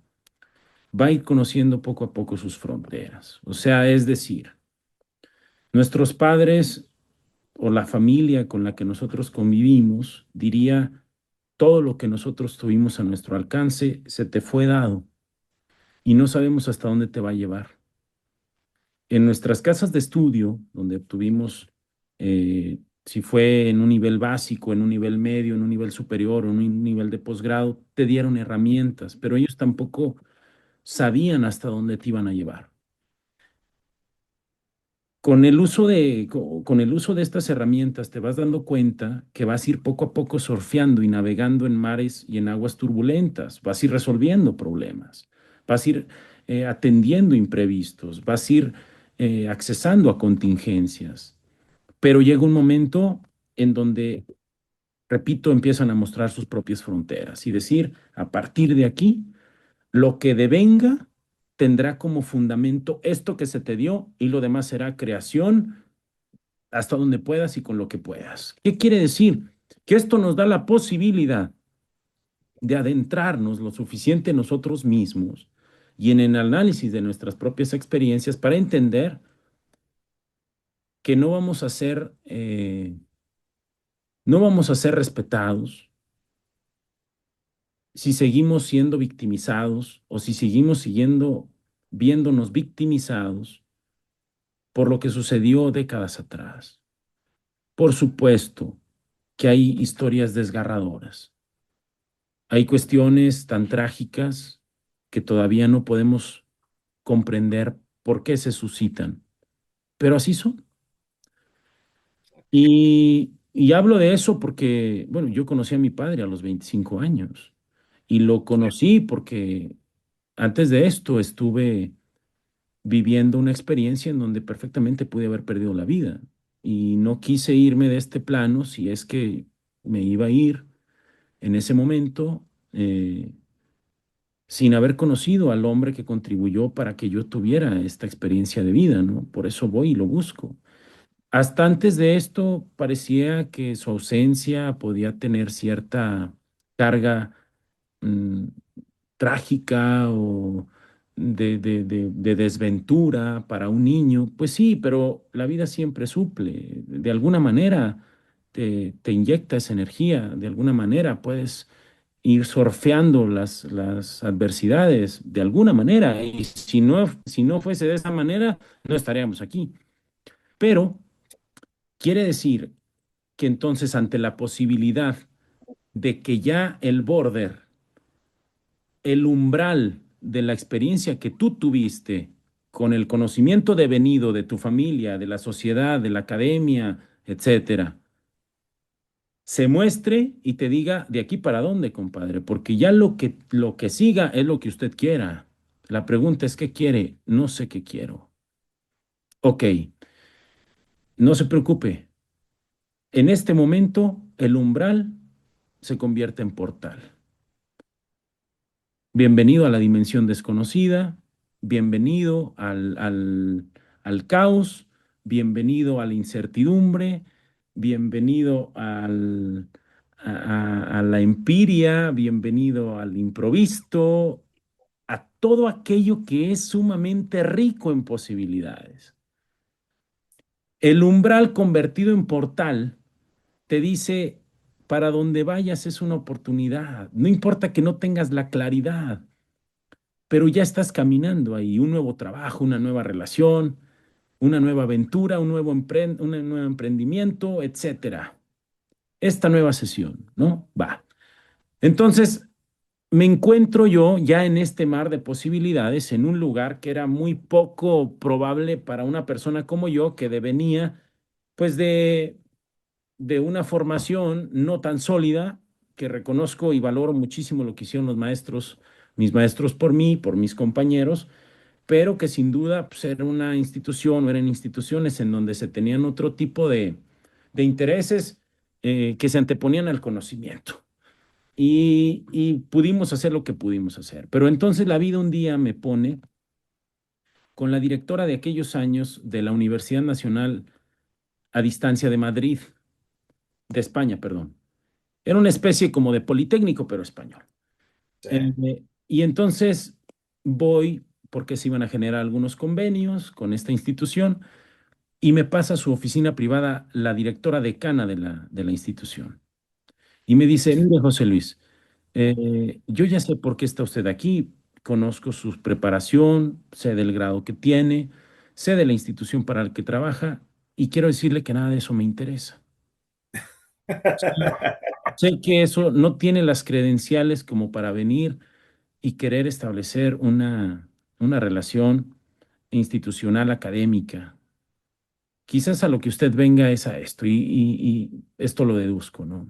va a ir conociendo poco a poco sus fronteras. O sea, es decir, nuestros padres o la familia con la que nosotros convivimos diría, todo lo que nosotros tuvimos a nuestro alcance se te fue dado y no sabemos hasta dónde te va a llevar. En nuestras casas de estudio, donde obtuvimos, si fue en un nivel básico, en un nivel medio, en un nivel superior o en un nivel de posgrado, te dieron herramientas, pero ellos tampoco sabían hasta dónde te iban a llevar. Con el uso de estas herramientas te vas dando cuenta que vas a ir poco a poco surfeando y navegando en mares y en aguas turbulentas, vas a ir resolviendo problemas, vas a ir atendiendo imprevistos, vas a ir accesando a contingencias, pero llega un momento en donde, repito, empiezan a mostrar sus propias fronteras y decir, a partir de aquí, lo que devenga tendrá como fundamento esto que se te dio y lo demás será creación hasta donde puedas y con lo que puedas. ¿Qué quiere decir? Que esto nos da la posibilidad de adentrarnos lo suficiente en nosotros mismos y en el análisis de nuestras propias experiencias para entender que no vamos a ser respetados si seguimos siendo victimizados o si seguimos siguiendo viéndonos victimizados por lo que sucedió décadas atrás. Por supuesto que hay historias desgarradoras. Hay cuestiones tan trágicas que todavía no podemos comprender por qué se suscitan, pero así son. Y hablo de eso porque, bueno, yo conocí a mi padre a los 25 años y lo conocí porque antes de esto estuve viviendo una experiencia en donde perfectamente pude haber perdido la vida y no quise irme de este plano si es que me iba a ir en ese momento sin haber conocido al hombre que contribuyó para que yo tuviera esta experiencia de vida, ¿no? Por eso voy y lo busco. Hasta antes de esto parecía que su ausencia podía tener cierta carga mm, trágica o de desventura para un niño. Pues sí, pero la vida siempre suple. De alguna manera te inyecta esa energía, de alguna manera puedes ir surfeando las adversidades, de alguna manera. Y si no fuese de esa manera, no estaríamos aquí. Pero quiere decir que entonces ante la posibilidad de que ya el border, el umbral de la experiencia que tú tuviste con el conocimiento devenido de tu familia, de la sociedad, de la academia, etcétera, se muestre y te diga de aquí para dónde, compadre, porque ya lo que siga es lo que usted quiera. La pregunta es, ¿qué quiere? No sé qué quiero. Ok, no se preocupe. En este momento, el umbral se convierte en portal. Bienvenido a la dimensión desconocida, bienvenido al caos, bienvenido a la incertidumbre, bienvenido a la empiria, bienvenido al improviso, a todo aquello que es sumamente rico en posibilidades. El umbral convertido en portal te dice, para donde vayas es una oportunidad, no importa que no tengas la claridad, pero ya estás caminando ahí, un nuevo trabajo, una nueva relación, una nueva aventura, un nuevo emprendimiento, etcétera. Esta nueva sesión, ¿no? Va. Entonces, me encuentro yo ya en este mar de posibilidades, en un lugar que era muy poco probable para una persona como yo, que devenía, pues, de una formación no tan sólida, que reconozco y valoro muchísimo lo que hicieron los maestros, mis maestros por mí, por mis compañeros, pero que sin duda pues, era una institución o eran instituciones en donde se tenían otro tipo de intereses que se anteponían al conocimiento. Y pudimos hacer lo que pudimos hacer. Pero entonces la vida un día me pone con la directora de aquellos años de la Universidad Nacional a Distancia de Madrid, de España, perdón. Era una especie como de politécnico, pero español. Sí. Y entonces voy, porque se iban a generar algunos convenios con esta institución, y me pasa a su oficina privada la directora decana de la institución. Y me dice, mire, José Luis, yo ya sé por qué está usted aquí, conozco su preparación, sé del grado que tiene, sé de la institución para la que trabaja, y quiero decirle que nada de eso me interesa. Sí, sé que eso no tiene las credenciales como para venir y querer establecer una relación institucional académica. Quizás a lo que usted venga es a esto, y esto lo deduzco, ¿no?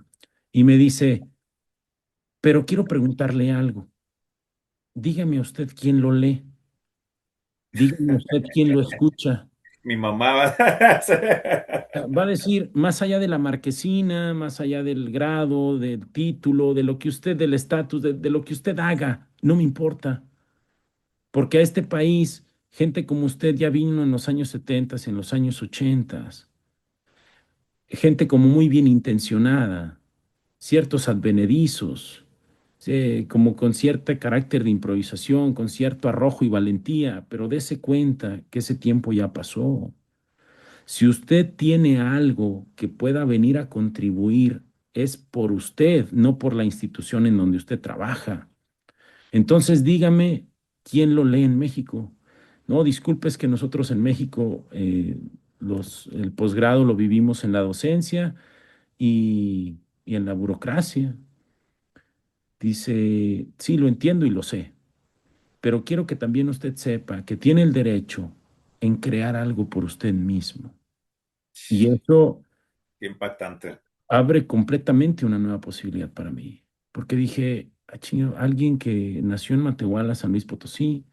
Y me dice, pero quiero preguntarle algo. Dígame usted quién lo lee, dígame usted quién lo escucha. Mi mamá va Va a decir, más allá de la marquesina, más allá del grado, del título, de lo que usted, del estatus, de lo que usted haga, no me importa. Porque a este país, gente como usted ya vino en los años 70, en los años 80, gente como muy bien intencionada, ciertos advenedizos, como con cierto carácter de improvisación, con cierto arrojo y valentía, pero dése cuenta que ese tiempo ya pasó. Si usted tiene algo que pueda venir a contribuir, es por usted, no por la institución en donde usted trabaja. Entonces dígame quién lo lee en México. No, disculpe, es que nosotros en México el posgrado lo vivimos en la docencia y en la burocracia. Dice, sí, lo entiendo y lo sé, pero quiero que también usted sepa que tiene el derecho en crear algo por usted mismo. Y eso Qué impactante. abre completamente una nueva posibilidad para mí. Porque dije, "Ah, chinga, alguien que nació en Matehuala, San Luis Potosí,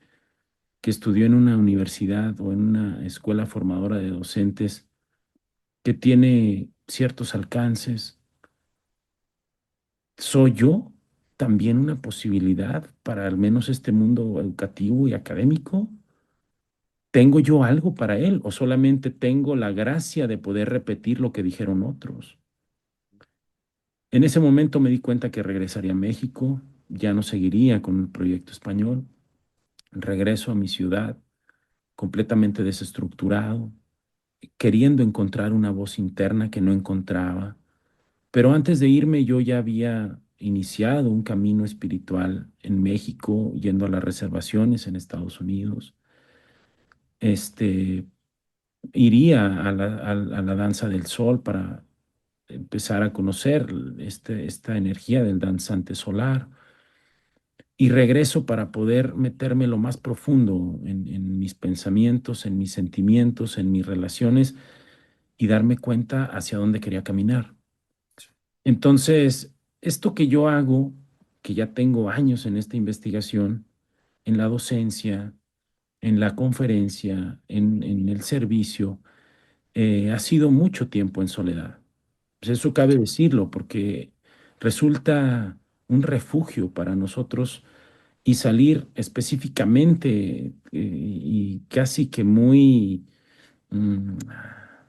que estudió en una universidad o en una escuela formadora de docentes, que tiene ciertos alcances, ¿soy yo también una posibilidad para al menos este mundo educativo y académico? ¿Tengo yo algo para él o solamente tengo la gracia de poder repetir lo que dijeron otros? En ese momento me di cuenta que regresaría a México, ya no seguiría con el proyecto español. Regreso a mi ciudad completamente desestructurado, queriendo encontrar una voz interna que no encontraba. Pero antes de irme yo ya había iniciado un camino espiritual en México, yendo a las reservaciones en Estados Unidos. Este, iría a la danza del sol para empezar a conocer esta energía del danzante solar. Y regreso para poder meterme lo más profundo en mis pensamientos, en mis sentimientos, en mis relaciones y darme cuenta hacia dónde quería caminar. Entonces, esto que yo hago, que ya tengo años en esta investigación, en la docencia, en la conferencia, en el servicio, ha sido mucho tiempo en soledad. Pues eso cabe decirlo porque resulta un refugio para nosotros y salir específicamente y casi que muy mm,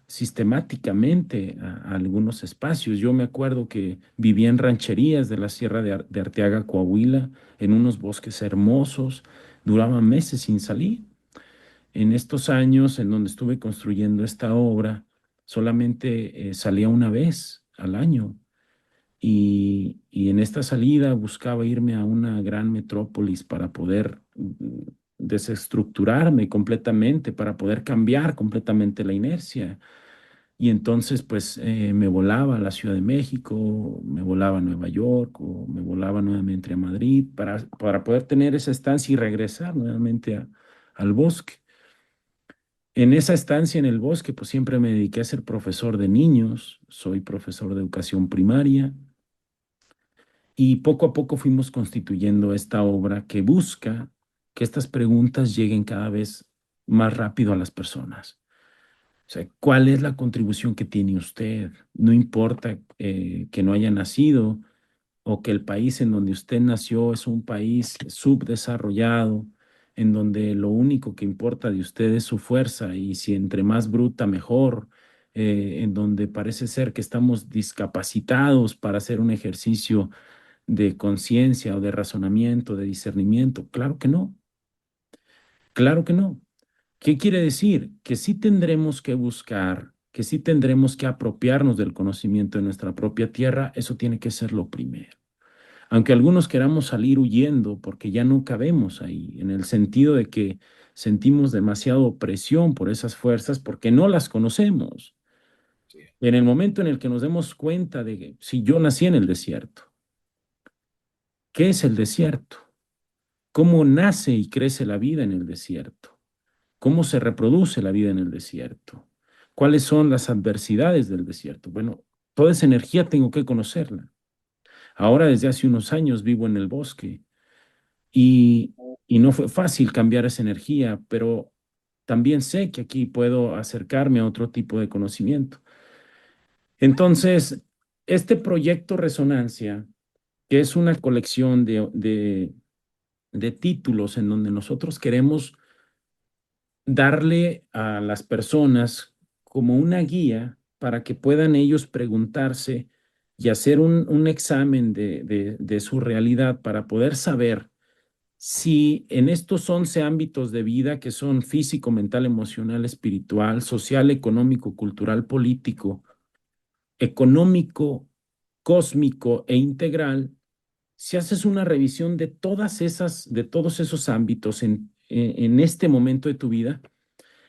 sistemáticamente a algunos espacios. Yo me acuerdo que vivía en rancherías de la Sierra de Arteaga, Coahuila, en unos bosques hermosos, duraba meses sin salir. En estos años en donde estuve construyendo esta obra, solamente salía una vez al año y en esta salida buscaba irme a una gran metrópolis para poder desestructurarme completamente, para poder cambiar completamente la inercia. Y entonces, pues, me volaba a la Ciudad de México, me volaba a Nueva York o me volaba nuevamente a Madrid para poder tener esa estancia y regresar nuevamente al bosque. En esa estancia en el bosque, pues siempre me dediqué a ser profesor de niños, soy profesor de educación primaria y poco a poco fuimos constituyendo esta obra que busca que estas preguntas lleguen cada vez más rápido a las personas. O sea, ¿cuál es la contribución que tiene usted? No importa que no haya nacido o que el país en donde usted nació es un país subdesarrollado, en donde lo único que importa de usted es su fuerza y si entre más bruta, mejor, en donde parece ser que estamos discapacitados para hacer un ejercicio de conciencia o de razonamiento, de discernimiento. Claro que no, claro que no. ¿Qué quiere decir? Que sí tendremos que buscar, que sí tendremos que apropiarnos del conocimiento de nuestra propia tierra, eso tiene que ser lo primero. Aunque algunos queramos salir huyendo porque ya no cabemos ahí, en el sentido de que sentimos demasiada opresión por esas fuerzas porque no las conocemos. Sí, En el momento en el que nos demos cuenta de que si yo nací en el desierto, ¿qué es el desierto? ¿Cómo nace y crece la vida en el desierto? ¿Cómo se reproduce la vida en el desierto? ¿Cuáles son las adversidades del desierto? Bueno, toda esa energía tengo que conocerla. Ahora desde hace unos años vivo en el bosque y, y no fue fácil cambiar esa energía, pero también sé que aquí puedo acercarme a otro tipo de conocimiento. Entonces, este proyecto Resonancia, que es una colección de títulos en donde nosotros queremos darle a las personas como una guía para que puedan ellos preguntarse y hacer un examen de su realidad para poder saber si en estos 11 ámbitos de vida que son físico, mental, emocional, espiritual, social, económico, cultural, político, económico, cósmico e integral, si haces una revisión de de todos esos ámbitos en este momento de tu vida,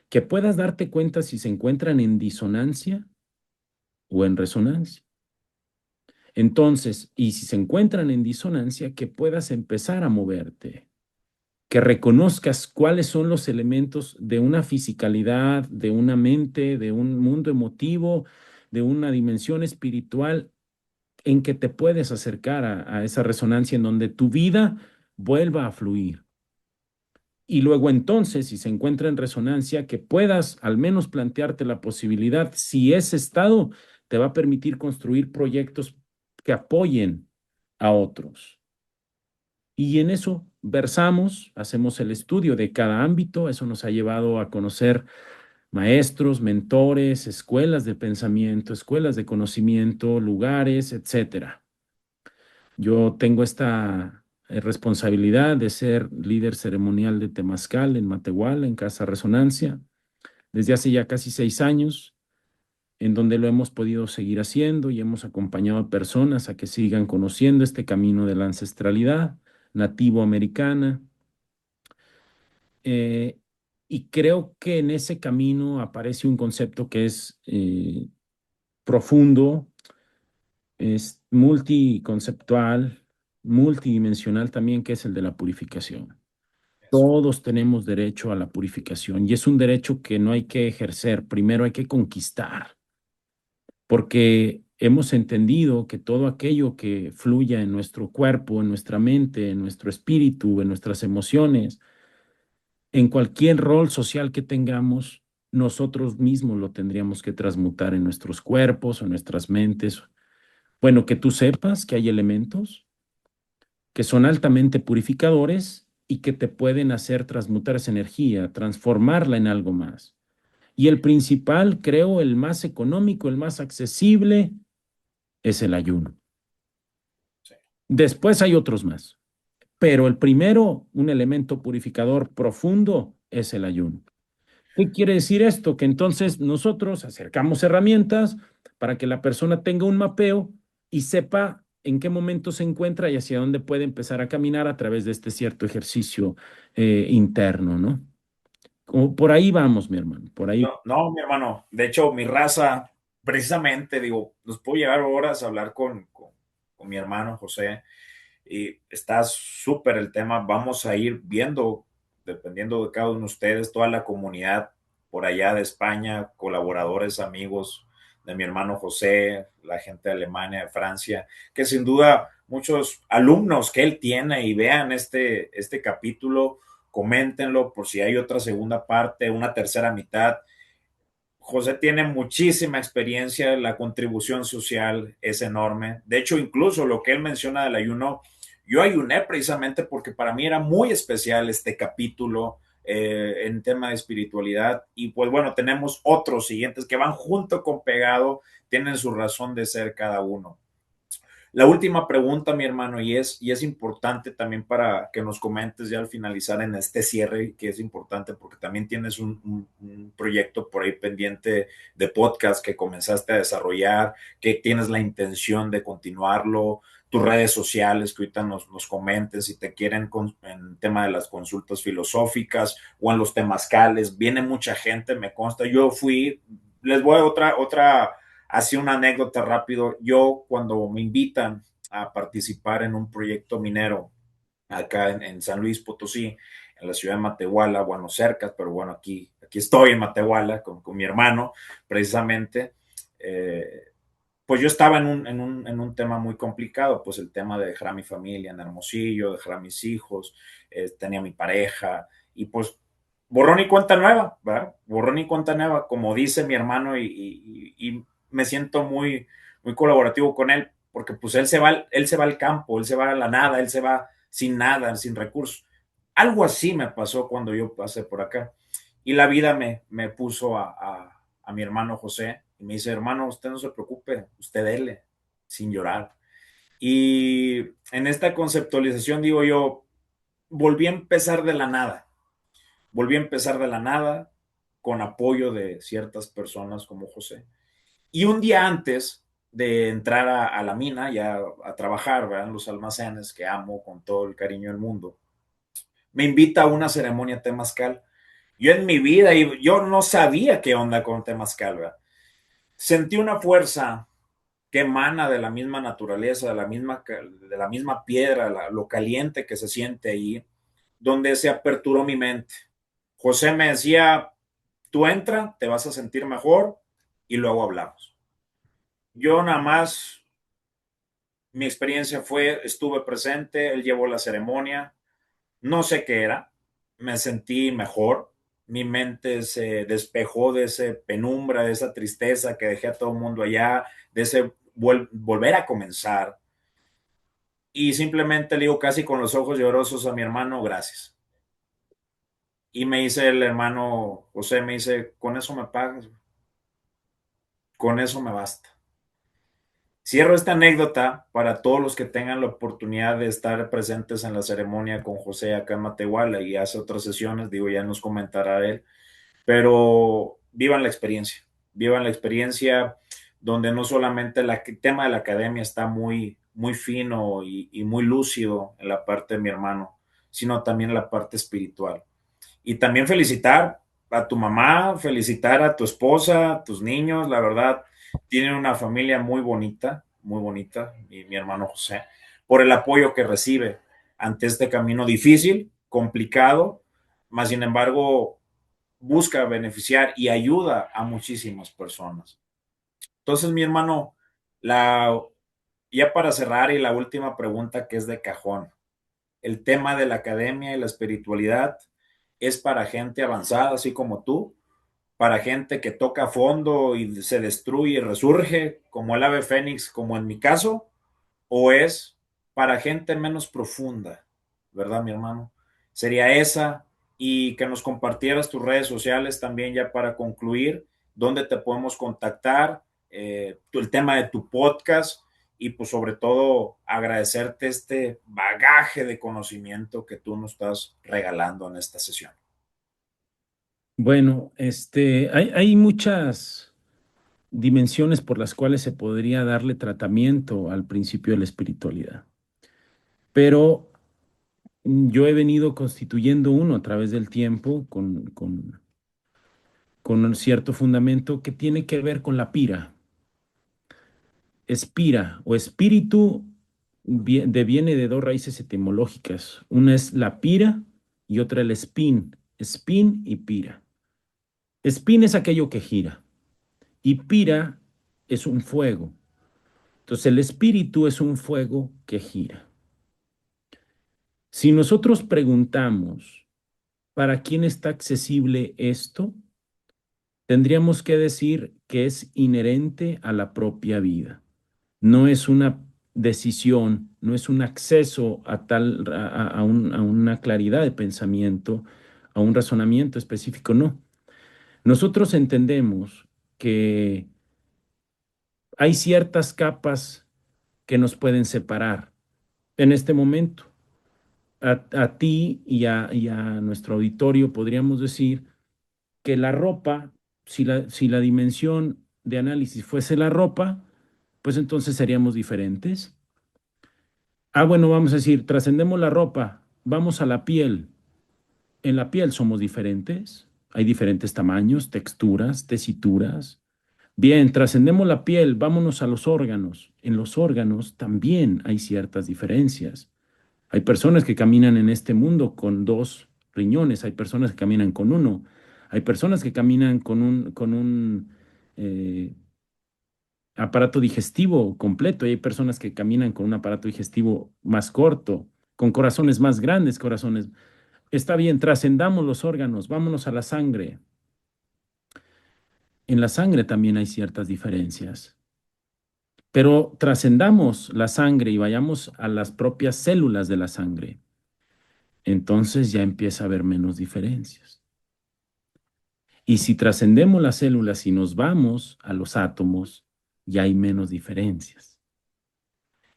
que puedas darte cuenta si se encuentran en disonancia o en resonancia. Entonces, y si se encuentran en disonancia, que puedas empezar a moverte. que reconozcas cuáles son los elementos de una fisicalidad, de una mente, de un mundo emotivo, de una dimensión espiritual en que te puedes acercar a esa resonancia en donde tu vida vuelva a fluir. Y luego entonces, si se encuentra en resonancia, que puedas al menos plantearte la posibilidad, si ese estado te va a permitir construir proyectos que apoyen a otros. Y en eso versamos, hacemos el estudio de cada ámbito, eso nos ha llevado a conocer maestros, mentores, escuelas de pensamiento, escuelas de conocimiento, lugares, etcétera. Yo tengo esta responsabilidad de ser líder ceremonial de Temazcal en Matehuala, en Casa Resonancia, desde hace ya casi 6 años, en donde lo hemos podido seguir haciendo y hemos acompañado a personas a que sigan conociendo este camino de la ancestralidad nativo americana. Eh, y creo que en ese camino aparece un concepto que es profundo, es multiconceptual, multidimensional también, que es el de la purificación. Eso. Todos tenemos derecho a la purificación y es un derecho que no hay que ejercer, primero hay que conquistar, porque hemos entendido que todo aquello que fluya en nuestro cuerpo, en nuestra mente, en nuestro espíritu, en nuestras emociones, en cualquier rol social que tengamos, nosotros mismos lo tendríamos que transmutar en nuestros cuerpos o nuestras mentes. Bueno, que tú sepas que hay elementos que son altamente purificadores y que te pueden hacer transmutar esa energía, transformarla en algo más. Y el principal, creo, el más económico, el más accesible, es el ayuno. Sí. Después hay otros más, pero el primero, un elemento purificador profundo, es el ayuno. ¿Qué quiere decir esto? Que entonces nosotros acercamos herramientas para que la persona tenga un mapeo y sepa en qué momento se encuentra y hacia dónde puede empezar a caminar a través de este cierto ejercicio interno, ¿no? Como por ahí vamos, mi hermano, por ahí. No, no, mi hermano. De hecho, mi raza, precisamente, digo, nos puedo llevar horas a hablar con mi hermano José. Y está súper el tema. Vamos a ir viendo, dependiendo de cada uno de ustedes, toda la comunidad por allá de España, colaboradores, amigos de mi hermano José, la gente de Alemania, de Francia, que sin duda muchos alumnos que él tiene y vean este capítulo, coméntenlo por si hay otra segunda parte, una tercera mitad. José tiene muchísima experiencia, la contribución social es enorme. De hecho, incluso lo que él menciona del ayuno, yo ayuné precisamente porque para mí era muy especial este capítulo en tema de espiritualidad. Y pues bueno, tenemos otros siguientes que van junto con pegado, tienen su razón de ser cada uno. La última pregunta, mi hermano, y es importante también para que nos comentes ya al finalizar en este cierre, que es importante porque también tienes un proyecto por ahí pendiente de podcast que comenzaste a desarrollar, que tienes la intención de continuarlo, tus redes sociales, que ahorita nos comenten si te quieren en tema de las consultas filosóficas o en los temazcales. Viene mucha gente, me consta. Yo fui, les voy a otra así una anécdota rápido. Yo cuando me invitan a participar en un proyecto minero acá en San Luis Potosí, en la ciudad de Matehuala, bueno, cerca, pero bueno, aquí estoy en Matehuala con mi hermano, precisamente. Pues yo estaba en un tema muy complicado, pues el tema de dejar a mi familia en Hermosillo, dejar a mis hijos, tenía mi pareja, y pues borrón y cuenta nueva, ¿verdad? Borrón y cuenta nueva, como dice mi hermano, y me siento muy colaborativo con él, porque pues él se va al campo, él se va a la nada, él se va sin nada, sin recursos. Algo así me pasó cuando yo pasé por acá. Y la vida me puso a mi hermano José y me dice, hermano, usted no se preocupe, usted dele, sin llorar. Y en esta conceptualización digo yo, volví a empezar de la nada, volví a empezar de la nada con apoyo de ciertas personas como José. Y un día antes de entrar a la mina, ya a trabajar, ¿verdad? En los almacenes que amo con todo el cariño del mundo, me invita a una ceremonia temazcal. Yo en mi vida, y yo no sabía qué onda con temazcal, ¿verdad? Sentí una fuerza que emana de la misma naturaleza, de la misma piedra, lo caliente que se siente ahí. donde se aperturó mi mente. José me decía, tú entra, te vas a sentir mejor y luego hablamos. Yo nada más, mi experiencia fue, estuve presente, él llevó la ceremonia, no sé qué era, me sentí mejor, mi mente se despejó de esa penumbra, de esa tristeza que dejé a todo el mundo allá, de ese volver a comenzar. Y simplemente le digo casi con los ojos llorosos a mi hermano, gracias. Y me dice el hermano José, me dice, con eso me pagas, con eso me basta. Cierro esta anécdota para todos los que tengan la oportunidad de estar presentes en la ceremonia con José acá en Matehuala y hace otras sesiones, digo, ya nos comentará él, pero vivan la experiencia donde no solamente el tema de la academia está muy, muy fino y muy lúcido en la parte de mi hermano, sino también en la parte espiritual. Y también felicitar a tu mamá, felicitar a tu esposa, a tus niños, la verdad, tienen una familia muy bonita, mi hermano José, por el apoyo que recibe ante este camino difícil, complicado, más sin embargo, busca beneficiar y ayuda a muchísimas personas. Entonces, mi hermano, la, ya para cerrar y la última pregunta que es de cajón, el tema de la academia y la espiritualidad es para gente avanzada, así como tú, para gente que toca fondo y se destruye y resurge, como el ave fénix, como en mi caso, o es para gente menos profunda, ¿verdad, mi hermano? Sería esa y que nos compartieras tus redes sociales también ya para concluir, dónde te podemos contactar, el tema de tu podcast y pues sobre todo agradecerte este bagaje de conocimiento que tú nos estás regalando en esta sesión. Bueno, hay muchas dimensiones por las cuales se podría darle tratamiento al principio de la espiritualidad, pero yo he venido constituyendo uno a través del tiempo con un cierto fundamento que tiene que ver con la pira. Espira o espíritu deviene de dos raíces etimológicas. Una es la pira y otra el spin. Spin y pira. Spin es aquello que gira y pira es un fuego. Entonces el espíritu es un fuego que gira. Si nosotros preguntamos para quién está accesible esto, tendríamos que decir que es inherente a la propia vida. No es una decisión, no es un acceso a una claridad de pensamiento, a un razonamiento específico, no. Nosotros entendemos que hay ciertas capas que nos pueden separar en este momento. A ti y a nuestro auditorio podríamos decir que la ropa, si la dimensión de análisis fuese la ropa, pues entonces seríamos diferentes. Ah, bueno, vamos a decir, trascendemos la ropa, vamos a la piel. En la piel somos diferentes, hay diferentes tamaños, texturas, tesituras. Bien, trascendemos la piel, vámonos a los órganos. En los órganos también hay ciertas diferencias. Hay personas que caminan en este mundo con dos riñones, hay personas que caminan con uno, hay personas que caminan con un aparato digestivo completo y hay personas que caminan con un aparato digestivo más corto, con corazones más grandes, corazones. Está bien, trascendamos los órganos, vámonos a la sangre. En la sangre también hay ciertas diferencias, pero trascendamos la sangre y vayamos a las propias células de la sangre. Entonces ya empieza a haber menos diferencias. Y si trascendemos las células y nos vamos a los átomos, ya hay menos diferencias.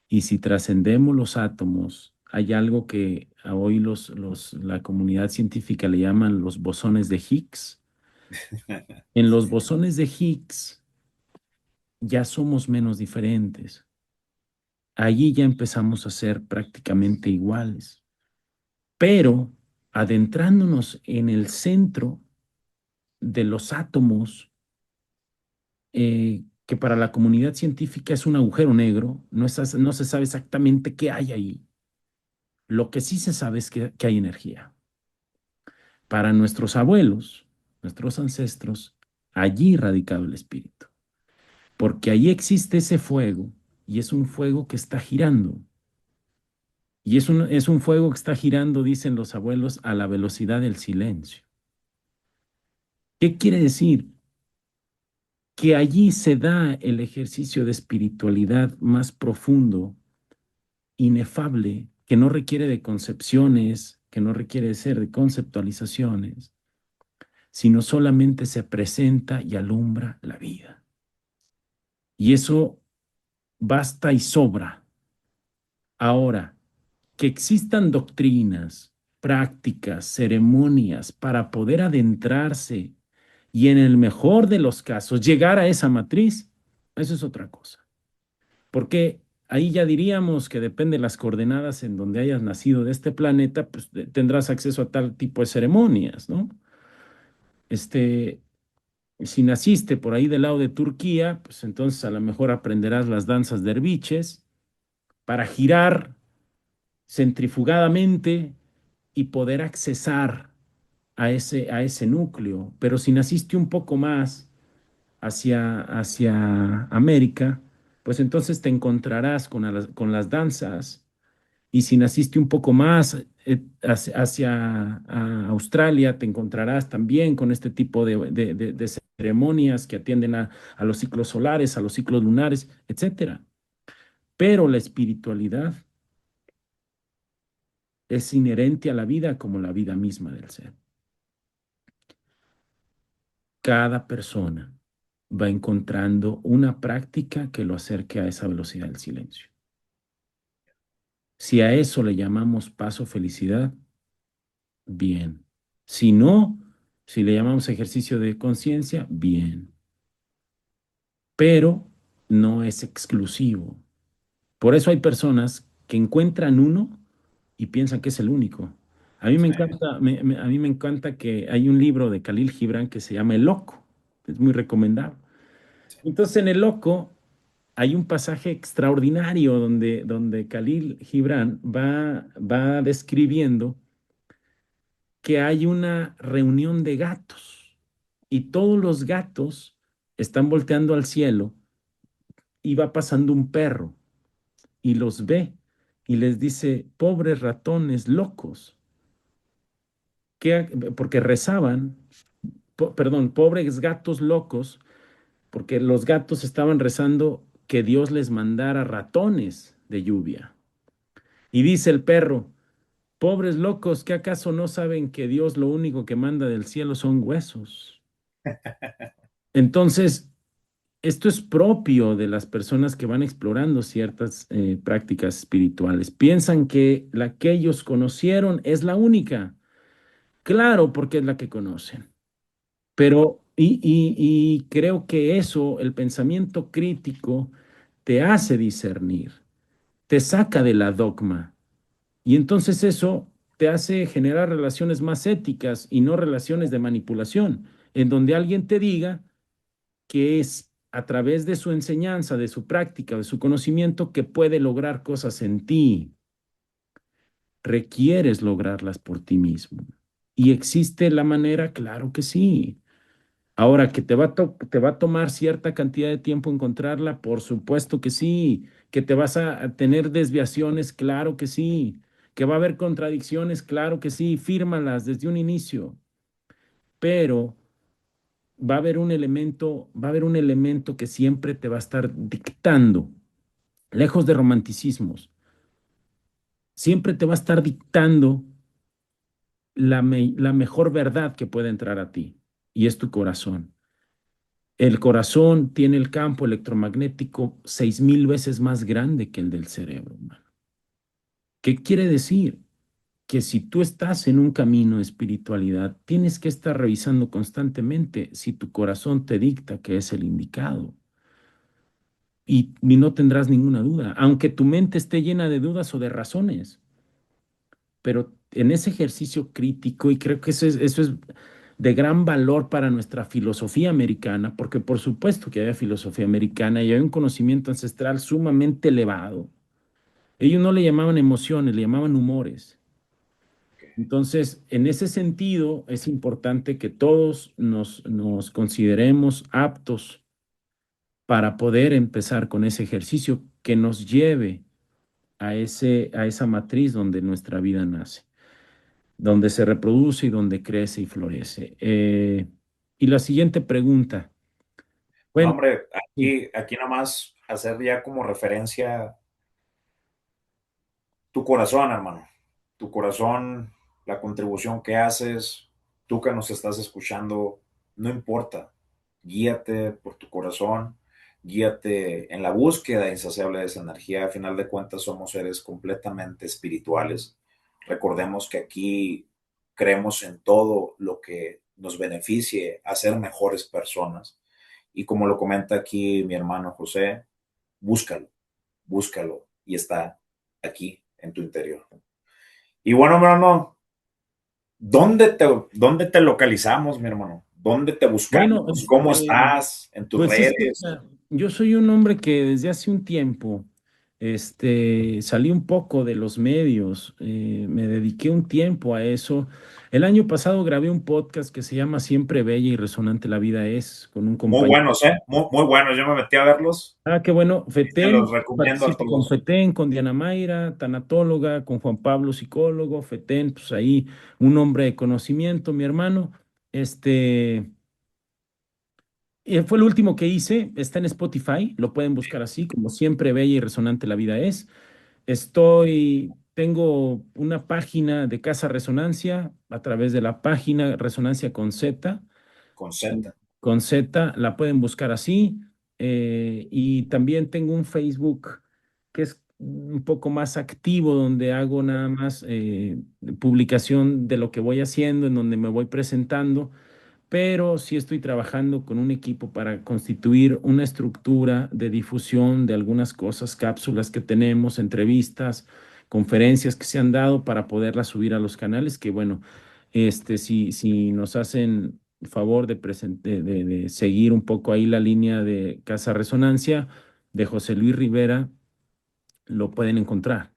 Y si trascendemos los átomos, hay algo que a hoy la comunidad científica le llaman los bosones de Higgs. En los bosones de Higgs ya somos menos diferentes. Allí ya empezamos a ser prácticamente iguales. Pero adentrándonos en el centro de los átomos, que para la comunidad científica es un agujero negro, no se sabe exactamente qué hay ahí. Lo que sí se sabe es que hay energía. Para nuestros abuelos, nuestros ancestros, allí radicaba el espíritu, porque allí existe ese fuego y es un fuego que está girando. Y es un fuego que está girando, dicen los abuelos, a la velocidad del silencio. ¿Qué quiere decir? Que allí se da el ejercicio de espiritualidad más profundo, inefable, que no requiere de concepciones, que no requiere de ser de conceptualizaciones, sino solamente se presenta y alumbra la vida. Y eso basta y sobra. Ahora, que existan doctrinas, prácticas, ceremonias para poder adentrarse y en el mejor de los casos llegar a esa matriz, eso es otra cosa. Porque ahí ya diríamos que depende de las coordenadas en donde hayas nacido de este planeta, pues tendrás acceso a tal tipo de ceremonias, ¿no? Este, si naciste por ahí del lado de Turquía, pues entonces a lo mejor aprenderás las danzas derviches para girar centrifugadamente y poder accesar a ese núcleo. Pero si naciste un poco más hacia América, pues entonces te encontrarás con las danzas. Y si naciste un poco más hacia Australia, te encontrarás también con este tipo de ceremonias que atienden a los ciclos solares, a los ciclos lunares, etcétera. Pero la espiritualidad es inherente a la vida como la vida misma del ser. Cada persona va encontrando una práctica que lo acerque a esa velocidad del silencio. Si a eso le llamamos paso felicidad, bien. Si no, si le llamamos ejercicio de conciencia, bien. Pero no es exclusivo. Por eso hay personas que encuentran uno y piensan que es el único. A mí me Sí, encanta, a mí me encanta que hay un libro de Khalil Gibran que se llama El Loco. Es muy recomendable. sí. Entonces, en El Loco hay un pasaje extraordinario donde Khalil Gibran va describiendo que hay una reunión de gatos y todos los gatos están volteando al cielo y va pasando un perro y los ve y les dice, pobres ratones locos, porque rezaban, perdón, pobres gatos locos, porque los gatos estaban rezando que Dios les mandara ratones de lluvia. Y dice el perro, pobres locos, ¿que acaso no saben que Dios lo único que manda del cielo son huesos? Entonces, esto es propio de las personas que van explorando ciertas prácticas espirituales. Piensan que la que ellos conocieron es la única. Claro, porque es la que conocen. Pero, y creo que eso, el pensamiento crítico, te hace discernir, te saca de la dogma. Y entonces eso te hace generar relaciones más éticas y no relaciones de manipulación, en donde alguien te diga que es a través de su enseñanza, de su práctica, de su conocimiento, que puede lograr cosas en ti. Requieres lograrlas por ti mismo. ¿Y existe la manera? Claro que sí. Ahora, que te va a tomar cierta cantidad de tiempo encontrarla, por supuesto que sí. Que te vas a tener desviaciones, claro que sí. Que va a haber contradicciones, claro que sí. Fírmalas desde un inicio. Pero va a haber un elemento que siempre te va a estar dictando, lejos de romanticismos, siempre te va a estar dictando la mejor verdad que puede entrar a ti, y es tu corazón. El corazón tiene el campo electromagnético 6,000 veces más grande que el del cerebro humano. ¿Qué quiere decir? Que si tú estás en un camino de espiritualidad, tienes que estar revisando constantemente si tu corazón te dicta que es el indicado. Y no tendrás ninguna duda, aunque tu mente esté llena de dudas o de razones. Pero en ese ejercicio crítico, y creo que eso es de gran valor para nuestra filosofía americana, porque por supuesto que hay filosofía americana y hay un conocimiento ancestral sumamente elevado, Ellos no le llamaban emociones, le llamaban humores. Ok. Entonces, en ese sentido, es importante que todos nos consideremos aptos para poder empezar con ese ejercicio que nos lleve a esa matriz donde nuestra vida nace, donde se reproduce y donde crece y florece. Y la siguiente pregunta. No, Bueno, hombre, sí. aquí nomás hacer ya como referencia tu corazón, hermano. Tu corazón, la contribución que haces, tú que nos estás escuchando, no importa. Guíate por tu corazón, guíate en la búsqueda insaciable de esa energía. A final de cuentas, somos seres completamente espirituales. Recordemos que aquí creemos en todo lo que nos beneficie a ser mejores personas. Y como lo comenta aquí mi hermano José, búscalo, búscalo y está aquí en tu interior. Y bueno, mi hermano, ¿dónde te localizamos, mi hermano? ¿Dónde te buscamos? Bueno, ¿Cómo estás en tus pues es que redes? yo soy un hombre que desde hace un tiempo, salí un poco de los medios, me dediqué un tiempo a eso. El año pasado grabé un podcast que se llama Siempre Bella y Resonante la Vida es, con un Muy compañero. buenos, ¿eh? Muy buenos. Yo me metí a verlos Ah, qué bueno, y se los FETEN, recomiendo a participo con todos. FETEN, con Diana Mayra, tanatóloga, con Juan Pablo, psicólogo, FETEN, pues ahí un hombre de conocimiento, mi hermano. Este, fue el último que hice, está en Spotify, lo pueden buscar así, como Siempre Bella y Resonante la Vida es. Tengo una página de Casa Resonancia a través de la página Resonancia Con Z. con Z, la pueden buscar así. Y también tengo un Facebook que es un poco más activo, donde hago nada más publicación de lo que voy haciendo, en donde me voy presentando, pero sí estoy trabajando con un equipo para constituir una estructura de difusión de algunas cosas, cápsulas que tenemos, entrevistas, conferencias que se han dado para poderlas subir a los canales, que bueno, si nos hacen favor de seguir un poco ahí la línea de Casa Resonancia de José Luis Rivera, lo pueden encontrar.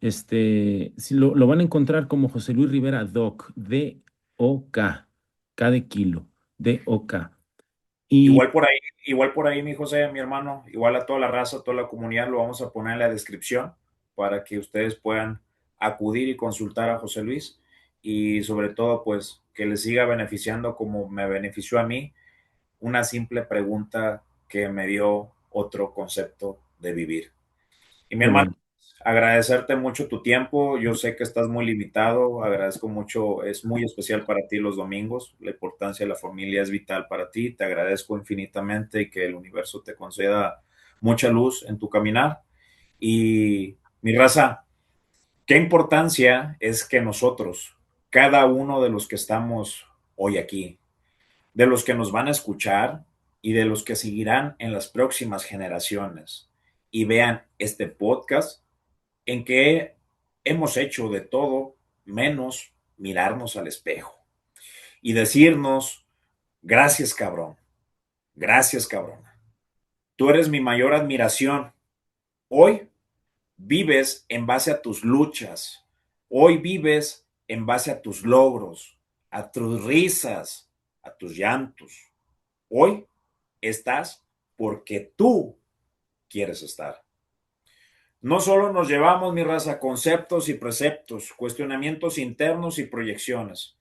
Si lo van a encontrar como José Luis Rivera Doc, D-O-K, K de kilo, D-O-K. Y Igual por ahí, igual por ahí, mi José, mi hermano, igual a toda la raza, toda la comunidad, lo vamos a poner en la descripción para que ustedes puedan acudir y consultar a José Luis y sobre todo, pues, que les siga beneficiando como me benefició a mí una simple pregunta que me dio otro concepto de vivir. Y mi qué hermano, bueno. agradecerte mucho tu tiempo. Yo sé que estás muy limitado. Agradezco mucho. Es muy especial para ti los domingos. La importancia de la familia es vital para ti. Te agradezco infinitamente y que el universo te conceda mucha luz en tu caminar. Y mi raza, qué importancia es que nosotros, cada uno de los que estamos hoy aquí, de los que nos van a escuchar y de los que seguirán en las próximas generaciones y vean este podcast, en que hemos hecho de todo menos mirarnos al espejo y decirnos, gracias cabrón, gracias cabrón, tú eres mi mayor admiración. Hoy vives en base a tus luchas, hoy vives en base a tus logros, a tus risas, a tus llantos. Hoy estás porque tú quieres estar. No solo nos llevamos, mi raza, conceptos y preceptos, cuestionamientos internos y proyecciones.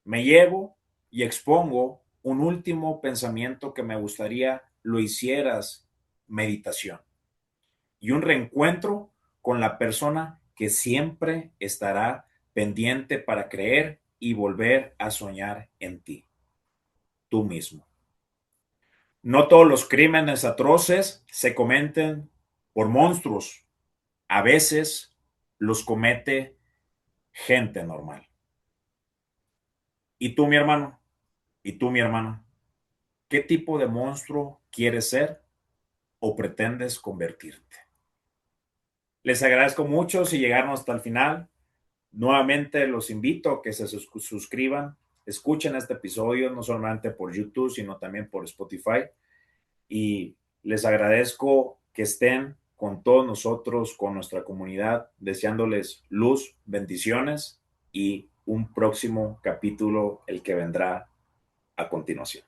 Me llevo y expongo un último pensamiento que me gustaría lo hicieras meditación y un reencuentro con la persona que siempre estará pendiente para creer y volver a soñar en ti, tú mismo. No todos los crímenes atroces se cometen por monstruos. A veces los comete gente normal. ¿Y tú, mi hermano? ¿Y tú, mi hermano? ¿Qué tipo de monstruo quieres ser o pretendes convertirte? Les agradezco mucho si llegaron hasta el final. Nuevamente los invito a que se suscriban, escuchen este episodio no solamente por YouTube, sino también por Spotify. Y les agradezco que estén con todos nosotros, con nuestra comunidad, deseándoles luz, bendiciones y un próximo capítulo, el que vendrá a continuación.